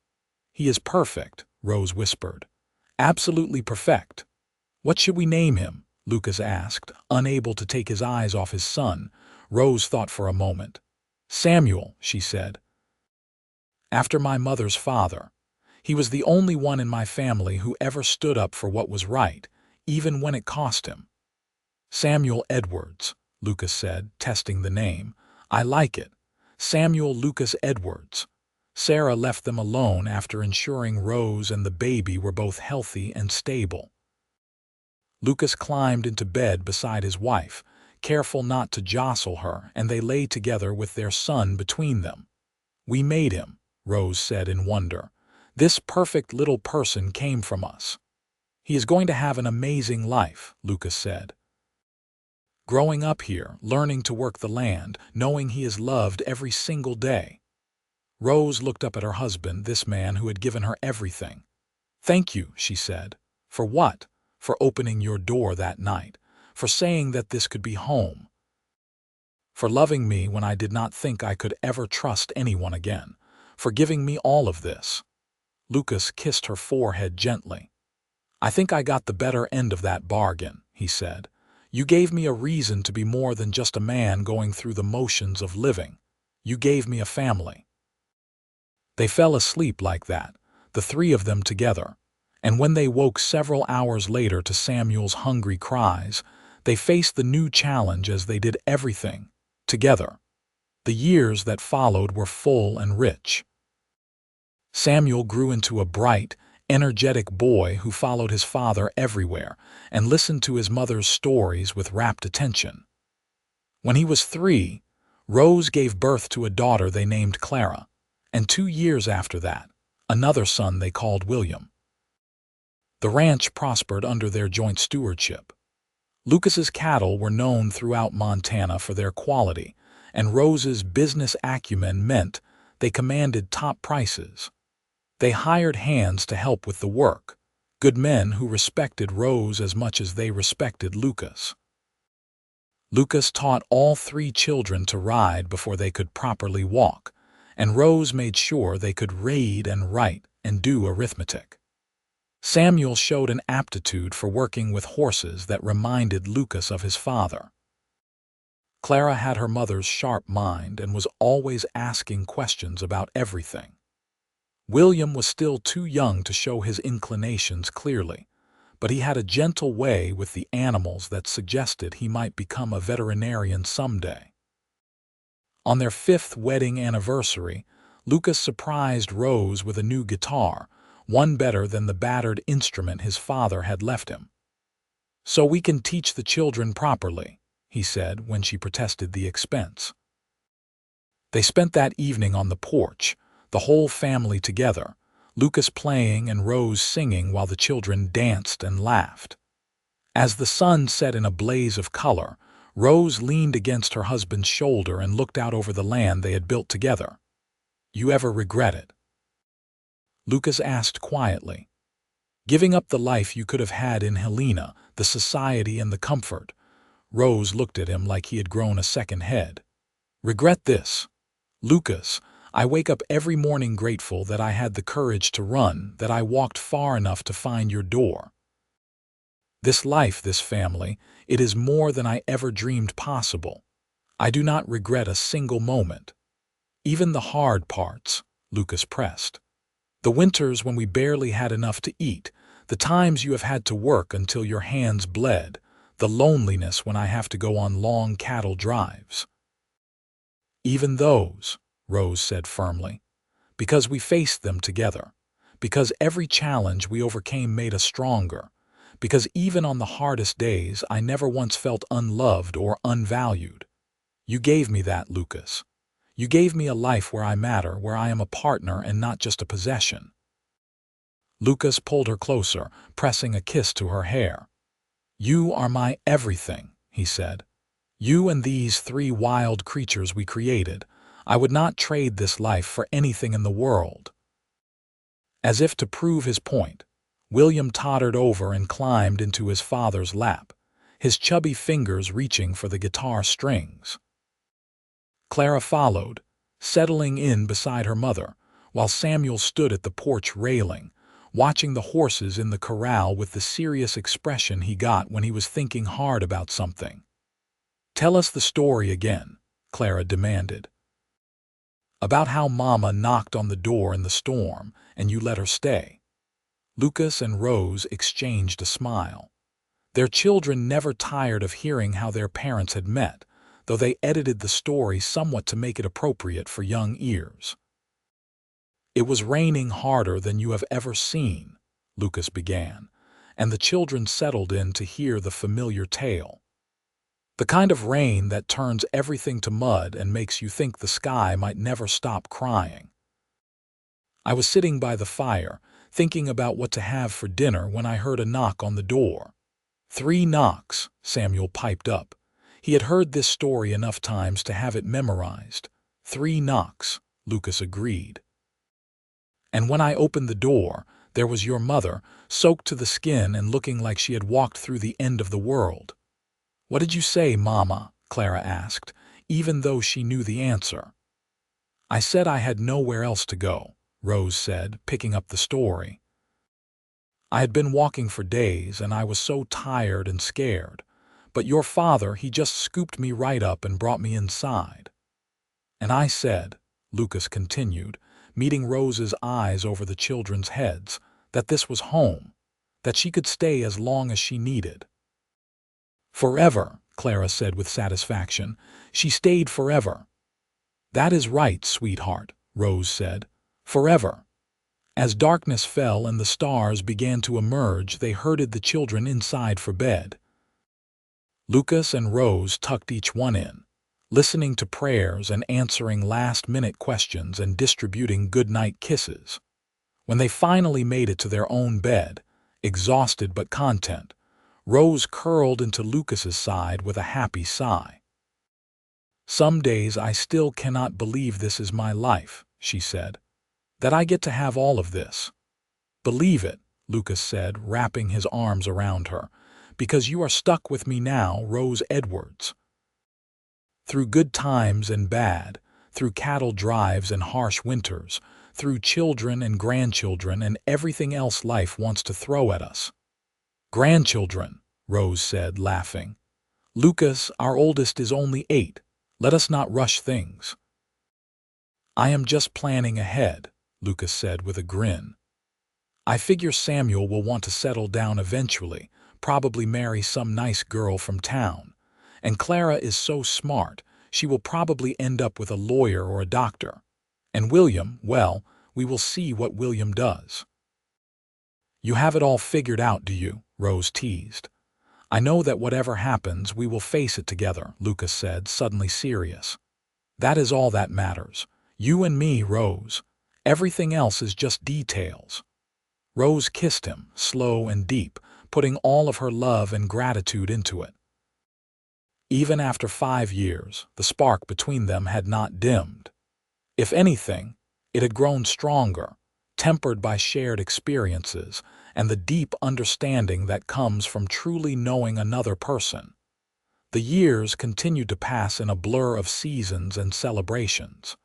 "He is perfect," Rose whispered. "Absolutely perfect." "What should we name him?" Lucas asked, unable to take his eyes off his son. Rose thought for a moment. "Samuel," she said. "After my mother's father. He was the only one in my family who ever stood up for what was right, even when it cost him." "Samuel Edwards," Lucas said, testing the name. "I like it. Samuel Lucas Edwards." Sarah left them alone after ensuring Rose and the baby were both healthy and stable. Lucas climbed into bed beside his wife, careful not to jostle her, and they lay together with their son between them. "We made him," Rose said in wonder. "This perfect little person came from us." "He is going to have an amazing life," Lucas said. "Growing up here, learning to work the land, knowing he is loved every single day." Rose looked up at her husband, this man who had given her everything. "Thank you," she said. "For what?" "For opening your door that night, for saying that this could be home, for loving me when I did not think I could ever trust anyone again, for giving me all of this." Lucas kissed her forehead gently. "I think I got the better end of that bargain," he said. "You gave me a reason to be more than just a man going through the motions of living. You gave me a family." They fell asleep like that, the three of them together. And when they woke several hours later to Samuel's hungry cries, they faced the new challenge as they did everything together. The years that followed were full and rich. Samuel grew into a bright, energetic boy who followed his father everywhere and listened to his mother's stories with rapt attention. When he was 3, Rose gave birth to a daughter they named Clara, and 2 years after that, another son they called William. The ranch prospered under their joint stewardship. Lucas's cattle were known throughout Montana for their quality, and Rose's business acumen meant they commanded top prices. They hired hands to help with the work, good men who respected Rose as much as they respected Lucas. Lucas taught all 3 children to ride before they could properly walk, and Rose made sure they could read and write and do arithmetic. Samuel showed an aptitude for working with horses that reminded Lucas of his father. Clara had her mother's sharp mind and was always asking questions about everything. William was still too young to show his inclinations clearly, but he had a gentle way with the animals that suggested he might become a veterinarian someday. On their 5th wedding anniversary, Lucas surprised Rose with a new guitar, one better than the battered instrument his father had left him. "So we can teach the children properly," he said when she protested the expense. They spent that evening on the porch, the whole family together, Lucas playing and Rose singing while the children danced and laughed. As the sun set in a blaze of color, Rose leaned against her husband's shoulder and looked out over the land they had built together. "You ever regret it?" Lucas asked quietly. "Giving up the life you could have had in Helena, the society and the comfort." Rose looked at him like he had grown a second head. "Regret this? Lucas, I wake up every morning grateful that I had the courage to run, that I walked far enough to find your door. This life, this family, it is more than I ever dreamed possible. I do not regret a single moment. Even the hard parts," Lucas pressed. "The winters when we barely had enough to eat, the times you have had to work until your hands bled, the loneliness when I have to go on long cattle drives." "Even those," Rose said firmly, "because we faced them together, because every challenge we overcame made us stronger, because even on the hardest days I never once felt unloved or unvalued. You gave me that, Lucas. You gave me a life where I matter, where I am a partner and not just a possession." Lucas pulled her closer, pressing a kiss to her hair. "You are my everything," he said. "You and these 3 wild creatures we created. I would not trade this life for anything in the world." As if to prove his point, William tottered over and climbed into his father's lap, his chubby fingers reaching for the guitar strings. Clara followed, settling in beside her mother, while Samuel stood at the porch railing, watching the horses in the corral with the serious expression he got when he was thinking hard about something. "Tell us the story again," Clara demanded. "About how Mama knocked on the door in the storm and you let her stay." Lucas and Rose exchanged a smile. Their children never tired of hearing how their parents had met, though they edited the story somewhat to make it appropriate for young ears. "It was raining harder than you have ever seen," Lucas began, and the children settled in to hear the familiar tale. "The kind of rain that turns everything to mud and makes you think the sky might never stop crying. I was sitting by the fire, thinking about what to have for dinner when I heard a knock on the door." 3 knocks, Samuel piped up. He had heard this story enough times to have it memorized. 3 knocks, Lucas agreed. "And when I opened the door, there was your mother, soaked to the skin and looking like she had walked through the end of the world." "What did you say, Mama?" Clara asked, even though she knew the answer. "I said I had nowhere else to go," Rose said, picking up the story. "I had been walking for days and I was so tired and scared. But your father, he just scooped me right up and brought me inside. And I said," Lucas continued, meeting Rose's eyes over the children's heads, "that this was home, that she could stay as long as she needed." "Forever," Clara said with satisfaction. "She stayed forever." "That is right, sweetheart," Rose said. "Forever." As darkness fell and the stars began to emerge, they herded the children inside for bed. Lucas and Rose tucked each one in, listening to prayers and answering last-minute questions and distributing goodnight kisses. When they finally made it to their own bed, exhausted but content, Rose curled into Lucas's side with a happy sigh. "Some days I still cannot believe this is my life," she said, "that I get to have all of this." "Believe it," Lucas said, wrapping his arms around her, "because you are stuck with me now, Rose Edwards." Through good times and bad, through cattle drives and harsh winters, through children and grandchildren and everything else life wants to throw at us. "Grandchildren," Rose said, laughing. "Lucas, our oldest, is only 8. Let us not rush things." "I am just planning ahead," Lucas said with a grin. "I figure Samuel will want to settle down eventually, probably marry some nice girl from town. And Clara is so smart, she will probably end up with a lawyer or a doctor. And William, well, we will see what William does." "You have it all figured out, do you?" Rose teased. "I know that whatever happens, we will face it together," Lucas said, suddenly serious. "That is all that matters. You and me, Rose. Everything else is just details." Rose kissed him, slow and deep, putting all of her love and gratitude into it. Even after 5 years, the spark between them had not dimmed. If anything, it had grown stronger, tempered by shared experiences and the deep understanding that comes from truly knowing another person. The years continued to pass in a blur of seasons and celebrations.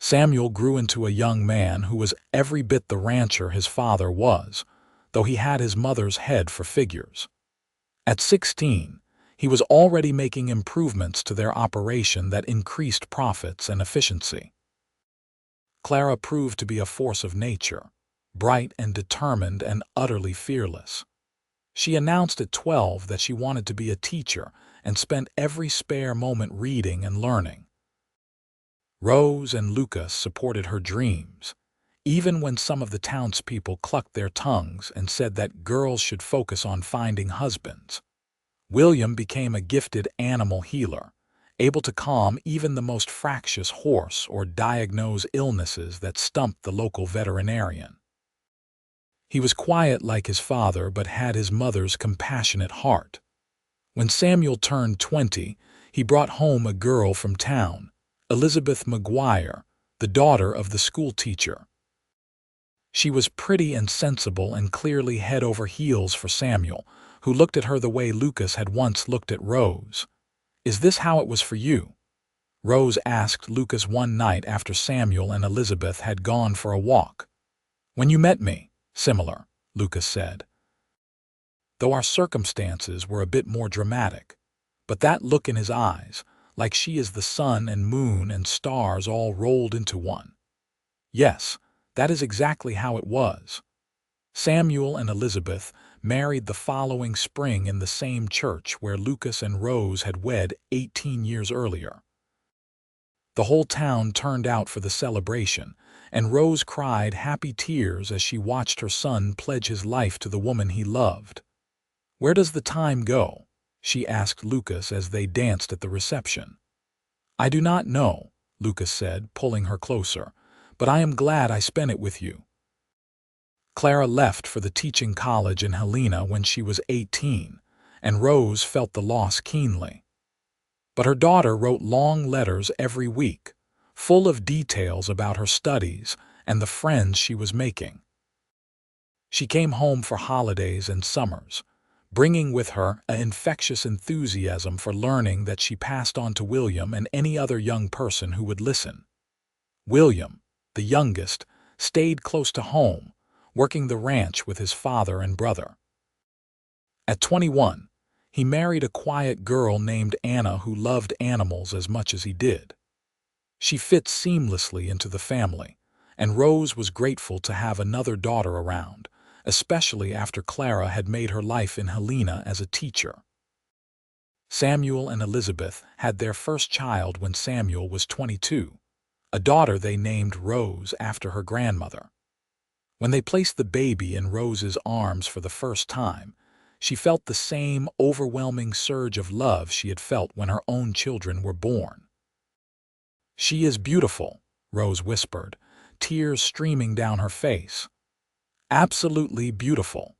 Samuel grew into a young man who was every bit the rancher his father was, though he had his mother's head for figures. At 16, he was already making improvements to their operation that increased profits and efficiency. Clara proved to be a force of nature, bright and determined and utterly fearless. She announced at 12 that she wanted to be a teacher and spent every spare moment reading and learning. Rose and Lucas supported her dreams, even when some of the townspeople clucked their tongues and said that girls should focus on finding husbands. William became a gifted animal healer, able to calm even the most fractious horse or diagnose illnesses that stumped the local veterinarian. He was quiet like his father but had his mother's compassionate heart. When Samuel turned 20, he brought home a girl from town, Elizabeth McGuire, the daughter of the schoolteacher. She was pretty and sensible and clearly head over heels for Samuel, who looked at her the way Lucas had once looked at Rose. "Is this how it was for you?" Rose asked Lucas one night after Samuel and Elizabeth had gone for a walk. "When you met me, similar," Lucas said, though our circumstances were a bit more dramatic. But that look in his eyes, like she is the sun and moon and stars all rolled into one. Yes, that is exactly how it was. Samuel and Elizabeth married the following spring in the same church where Lucas and Rose had wed 18 years earlier. The whole town turned out for the celebration, and Rose cried happy tears as she watched her son pledge his life to the woman he loved. "Where does the time go?" she asked Lucas as they danced at the reception. "I do not know," Lucas said, pulling her closer, "but I am glad I spent it with you." Clara left for the teaching college in Helena when she was 18, and Rose felt the loss keenly. But her daughter wrote long letters every week, full of details about her studies and the friends she was making. She came home for holidays and summers, bringing with her an infectious enthusiasm for learning that she passed on to William and any other young person who would listen. William, the youngest, stayed close to home, working the ranch with his father and brother. At 21, he married a quiet girl named Anna who loved animals as much as he did. She fit seamlessly into the family, and Rose was grateful to have another daughter around, especially after Clara had made her life in Helena as a teacher. Samuel and Elizabeth had their first child when Samuel was 22, a daughter they named Rose after her grandmother. When they placed the baby in Rose's arms for the first time, she felt the same overwhelming surge of love she had felt when her own children were born. "She is beautiful," Rose whispered, tears streaming down her face. "Absolutely beautiful."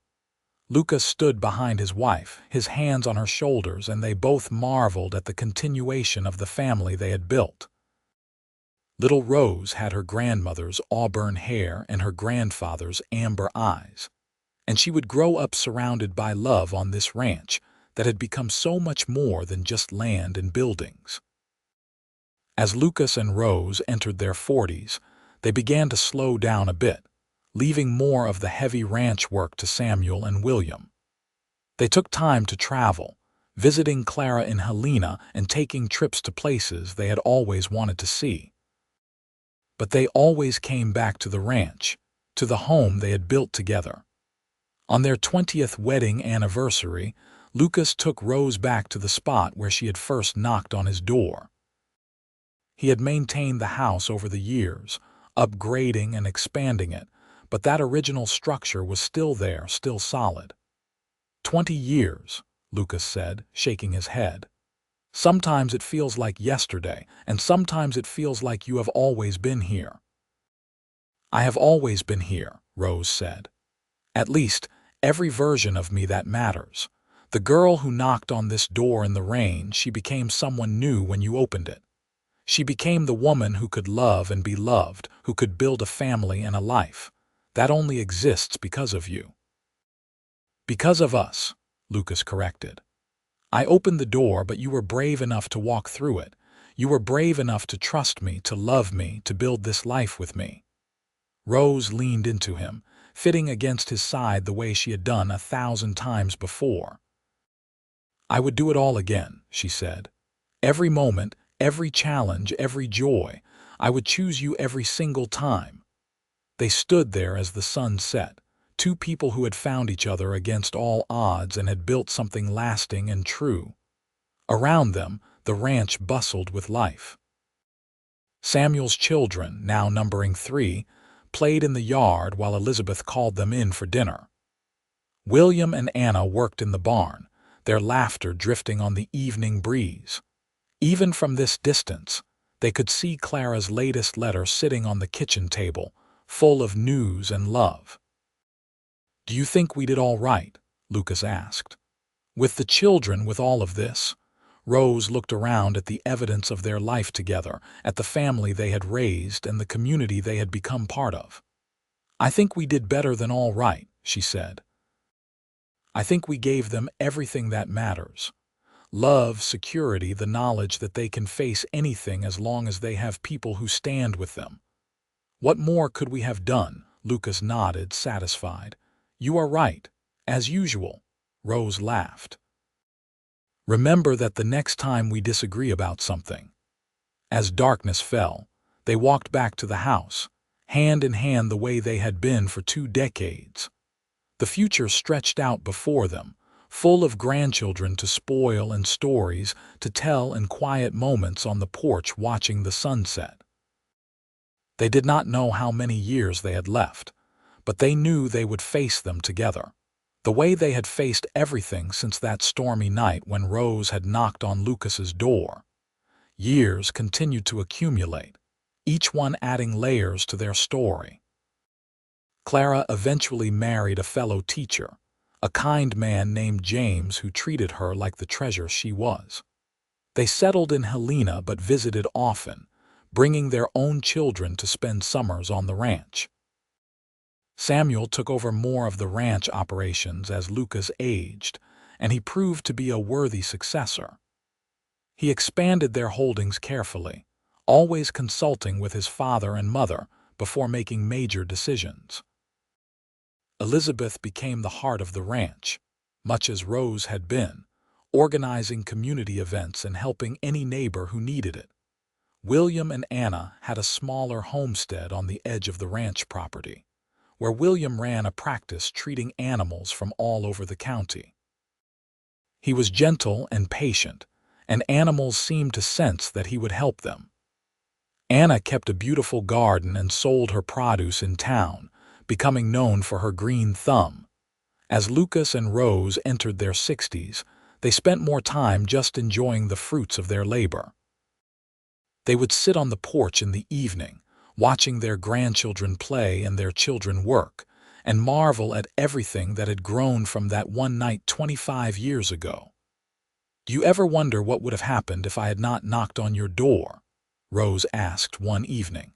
Lucas stood behind his wife, his hands on her shoulders, and they both marveled at the continuation of the family they had built. Little Rose had her grandmother's auburn hair and her grandfather's amber eyes, and she would grow up surrounded by love on this ranch that had become so much more than just land and buildings. As Lucas and Rose entered their 40s, they began to slow down a bit, leaving more of the heavy ranch work to Samuel and William. They took time to travel, visiting Clara in Helena and taking trips to places they had always wanted to see. But they always came back to the ranch, to the home they had built together. On their 20th wedding anniversary, Lucas took Rose back to the spot where she had first knocked on his door. He had maintained the house over the years, upgrading and expanding it, but that original structure was still there, still solid. 20 years, Lucas said, shaking his head. "Sometimes it feels like yesterday, and sometimes it feels like you have always been here." "I have always been here," Rose said. "At least, every version of me that matters. The girl who knocked on this door in the rain, she became someone new when you opened it. She became the woman who could love and be loved, who could build a family and a life. That only exists because of you." "Because of us," Lucas corrected. "I opened the door, but you were brave enough to walk through it. You were brave enough to trust me, to love me, to build this life with me." Rose leaned into him, fitting against his side the way she had done 1,000 times before. "I would do it all again," she said. "Every moment, every challenge, every joy. I would choose you every single time." They stood there as the sun set, two people who had found each other against all odds and had built something lasting and true. Around them, the ranch bustled with life. Samuel's children, now numbering 3, played in the yard while Elizabeth called them in for dinner. William and Anna worked in the barn, their laughter drifting on the evening breeze. Even from this distance, they could see Clara's latest letter sitting on the kitchen table, full of news and love. "Do you think we did all right?" Lucas asked. "With the children, with all of this?" Rose looked around at the evidence of their life together, at the family they had raised and the community they had become part of. "I think we did better than all right," she said. "I think we gave them everything that matters. Love, security, the knowledge that they can face anything as long as they have people who stand with them. What more could we have done?" Lucas nodded, satisfied. "You are right, as usual," Rose laughed. "Remember that the next time we disagree about something." As darkness fell, they walked back to the house, hand in hand the way they had been for 2 decades. The future stretched out before them, full of grandchildren to spoil and stories to tell and quiet moments on the porch watching the sunset. They did not know how many years they had left, but they knew they would face them together, the way they had faced everything since that stormy night when Rose had knocked on Lucas's door. Years continued to accumulate, each one adding layers to their story. Clara eventually married a fellow teacher, a kind man named James who treated her like the treasure she was. They settled in Helena but visited often, bringing their own children to spend summers on the ranch. Samuel took over more of the ranch operations as Lucas aged, and he proved to be a worthy successor. He expanded their holdings carefully, always consulting with his father and mother before making major decisions. Elizabeth became the heart of the ranch, much as Rose had been, organizing community events and helping any neighbor who needed it. William and Anna had a smaller homestead on the edge of the ranch property, where William ran a practice treating animals from all over the county. He was gentle and patient, and animals seemed to sense that he would help them. Anna kept a beautiful garden and sold her produce in town, becoming known for her green thumb. As Lucas and Rose entered their 60s, they spent more time just enjoying the fruits of their labor. They would sit on the porch in the evening, watching their grandchildren play and their children work, and marvel at everything that had grown from that one night 25 years ago. "Do you ever wonder what would have happened if I had not knocked on your door?" Rose asked one evening.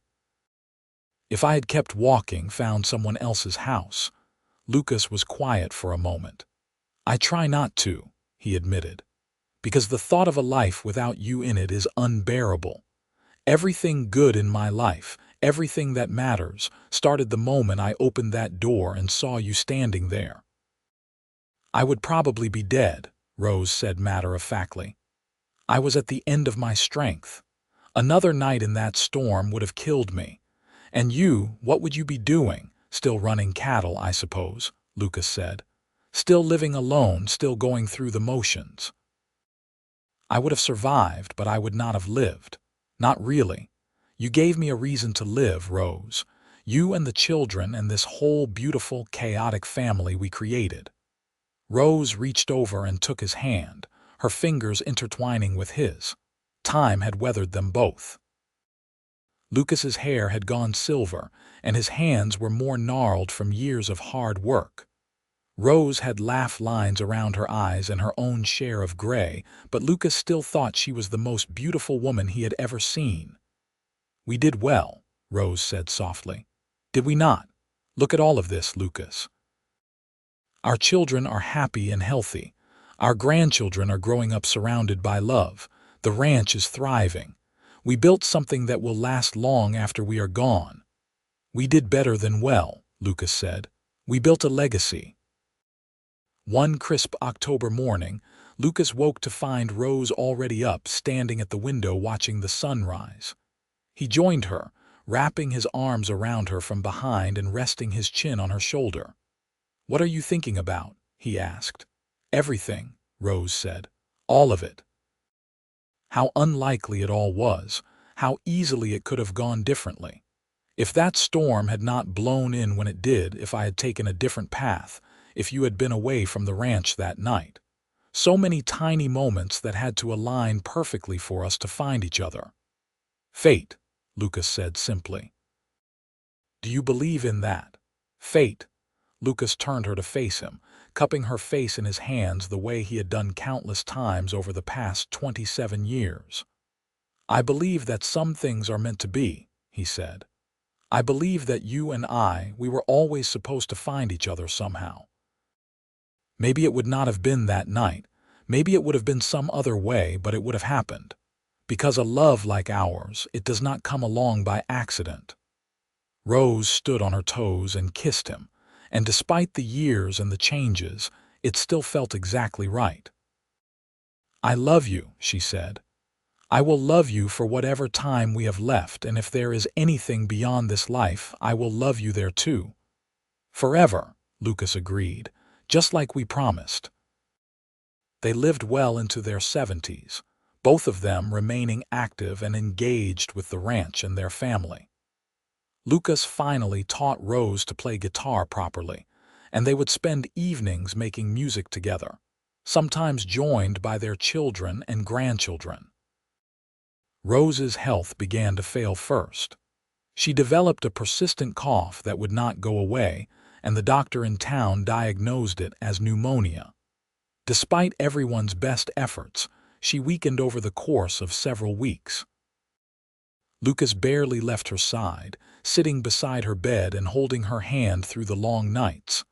"If I had kept walking, found someone else's house." Lucas was quiet for a moment. "I try not to," he admitted, "because the thought of a life without you in it is unbearable. Everything good in my life, everything that matters, started the moment I opened that door and saw you standing there." "I would probably be dead," Rose said matter-of-factly. "I was at the end of my strength. Another night in that storm would have killed me. And you, what would you be doing? Still running cattle, I suppose," Lucas said. "Still living alone, still going through the motions." "I would have survived, but I would not have lived. Not really. You gave me a reason to live, Rose. You and the children and this whole beautiful, chaotic family we created." Rose reached over and took his hand, her fingers intertwining with his. Time had weathered them both. Lucas's hair had gone silver, and his hands were more gnarled from years of hard work. Rose had laugh lines around her eyes and her own share of gray, but Lucas still thought she was the most beautiful woman he had ever seen. "We did well," Rose said softly. "Did we not? Look at all of this, Lucas. Our children are happy and healthy. Our grandchildren are growing up surrounded by love. The ranch is thriving. We built something that will last long after we are gone." "We did better than well," Lucas said. "We built a legacy." One crisp October morning, Lucas woke to find Rose already up, standing at the window watching the sunrise. He joined her, wrapping his arms around her from behind and resting his chin on her shoulder. "What are you thinking about?" he asked. "Everything," Rose said. "All of it." How unlikely it all was, how easily it could have gone differently. If that storm had not blown in when it did, if I had taken a different path, if you had been away from the ranch that night. So many tiny moments that had to align perfectly for us to find each other. "Fate," Lucas said simply. "Do you believe in that? Fate?" Lucas turned her to face him, cupping her face in his hands the way he had done countless times over the past 27 years. "I believe that some things are meant to be," he said. I believe that you and we were always supposed to find each other somehow. Maybe it would not have been that night. Maybe it would have been some other way, but it would have happened. Because a love like ours, it does not come along by accident. Rose stood on her toes and kissed him, and despite the years and the changes, it still felt exactly right. I love you, she said. I will love you for whatever time we have left, and if there is anything beyond this life, I will love you there too. Forever, Lucas agreed, just like we promised. They lived well into their 70s, both of them remaining active and engaged with the ranch and their family. Lucas finally taught Rose to play guitar properly, and they would spend evenings making music together, sometimes joined by their children and grandchildren. Rose's health began to fail first. She developed a persistent cough that would not go away, and the doctor in town diagnosed it as pneumonia. Despite everyone's best efforts, she weakened over the course of several weeks. Lucas barely left her side, sitting beside her bed and holding her hand through the long nights.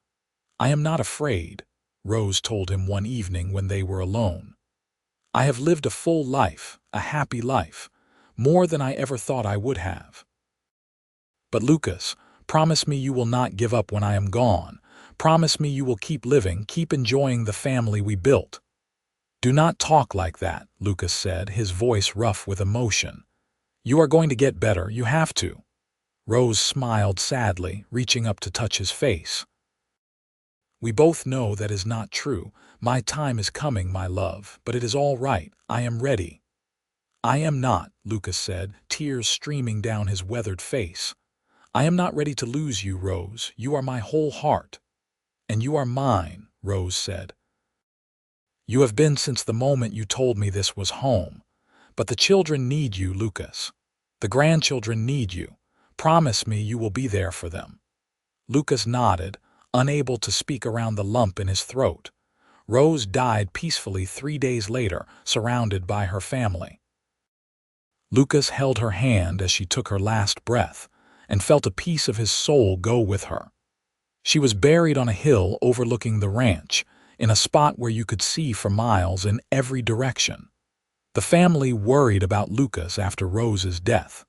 I am not afraid, Rose told him one evening when they were alone. I have lived a full life, a happy life, more than I ever thought I would have. But Lucas, promise me you will not give up when I am gone. Promise me you will keep living, keep enjoying the family we built. Do not talk like that, Lucas said, his voice rough with emotion. You are going to get better, you have to. Rose smiled sadly, reaching up to touch his face. We both know that is not true. My time is coming, my love, but it is all right. I am ready. I am not, Lucas said, tears streaming down his weathered face. I am not ready to lose you, Rose. You are my whole heart. And you are mine, Rose said. You have been since the moment you told me this was home. But the children need you, Lucas. The grandchildren need you. Promise me you will be there for them. Lucas nodded, unable to speak around the lump in his throat. Rose died peacefully 3 days later, surrounded by her family. Lucas held her hand as she took her last breath, and felt a piece of his soul go with her. She was buried on a hill overlooking the ranch, in a spot where you could see for miles in every direction. The family worried about Lucas after Rose's death.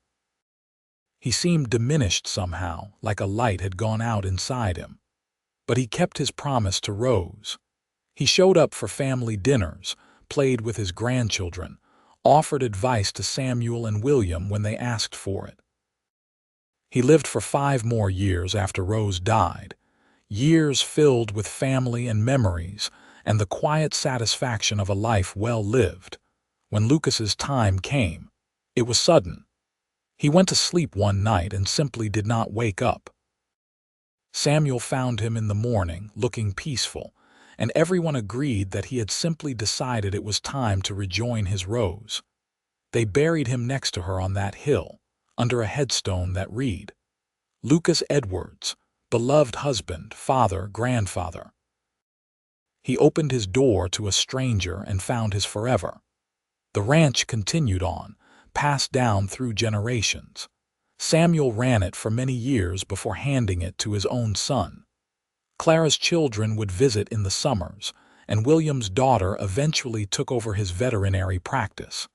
He seemed diminished somehow, like a light had gone out inside him. But he kept his promise to Rose. He showed up for family dinners, played with his grandchildren, offered advice to Samuel and William when they asked for it. He lived for 5 more years after Rose died, years filled with family and memories and the quiet satisfaction of a life well lived. When Lucas's time came, it was sudden. He went to sleep one night and simply did not wake up. Samuel found him in the morning, looking peaceful, and everyone agreed that he had simply decided it was time to rejoin his Rose. They buried him next to her on that hill, under a headstone that read, Lucas Edwards, beloved husband, father, grandfather. He opened his door to a stranger and found his forever. The ranch continued on, passed down through generations. Samuel ran it for many years before handing it to his own son. Clara's children would visit in the summers, and William's daughter eventually took over his veterinary practice.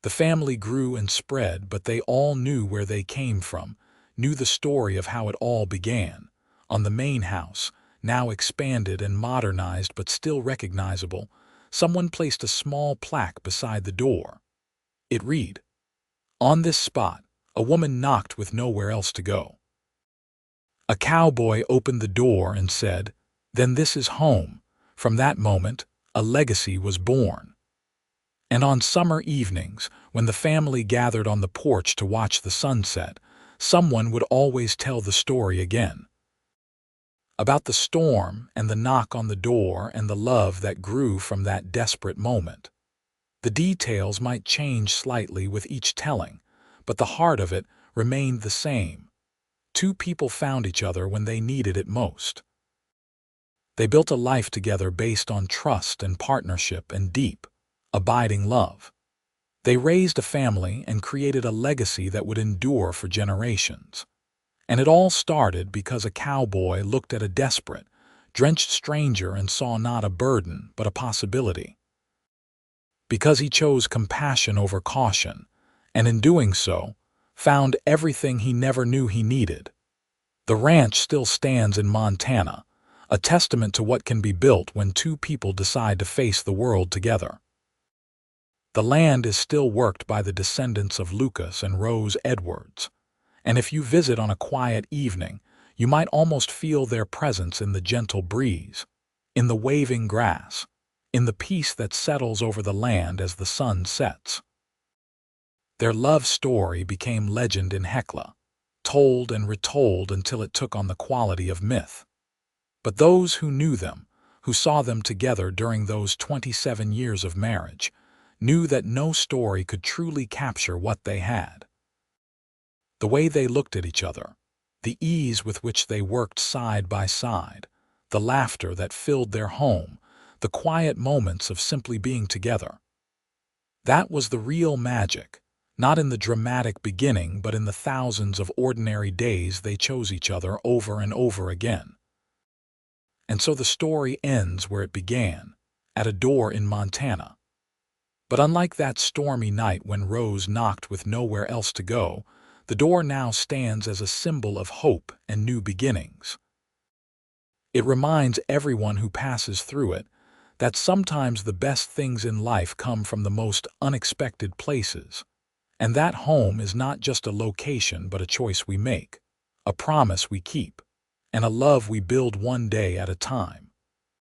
The family grew and spread, but they all knew where they came from, knew the story of how it all began. On the main house, now expanded and modernized but still recognizable, someone placed a small plaque beside the door. It read, On this spot, a woman knocked with nowhere else to go. A cowboy opened the door and said, Then this is home. From that moment, a legacy was born. And on summer evenings, when the family gathered on the porch to watch the sunset, someone would always tell the story again. About the storm and the knock on the door and the love that grew from that desperate moment. The details might change slightly with each telling, but the heart of it remained the same. 2 people found each other when they needed it most. They built a life together based on trust and partnership and deep, abiding love. They raised a family and created a legacy that would endure for generations. And it all started because a cowboy looked at a desperate, drenched stranger and saw not a burden, but a possibility. Because he chose compassion over caution, and in doing so, found everything he never knew he needed. The ranch still stands in Montana, a testament to what can be built when two people decide to face the world together. The land is still worked by the descendants of Lucas and Rose Edwards, and if you visit on a quiet evening, you might almost feel their presence in the gentle breeze, in the waving grass, in the peace that settles over the land as the sun sets. Their love story became legend in Hecla, told and retold until it took on the quality of myth. But those who knew them, who saw them together during those 27 years of marriage, knew that no story could truly capture what they had. The way they looked at each other, the ease with which they worked side by side, the laughter that filled their home, the quiet moments of simply being together. That was the real magic, not in the dramatic beginning but in the thousands of ordinary days they chose each other over and over again. And so the story ends where it began, at a door in Montana. But unlike that stormy night when Rose knocked with nowhere else to go, the door now stands as a symbol of hope and new beginnings. It reminds everyone who passes through it that sometimes the best things in life come from the most unexpected places, and that home is not just a location but a choice we make, a promise we keep, and a love we build one day at a time.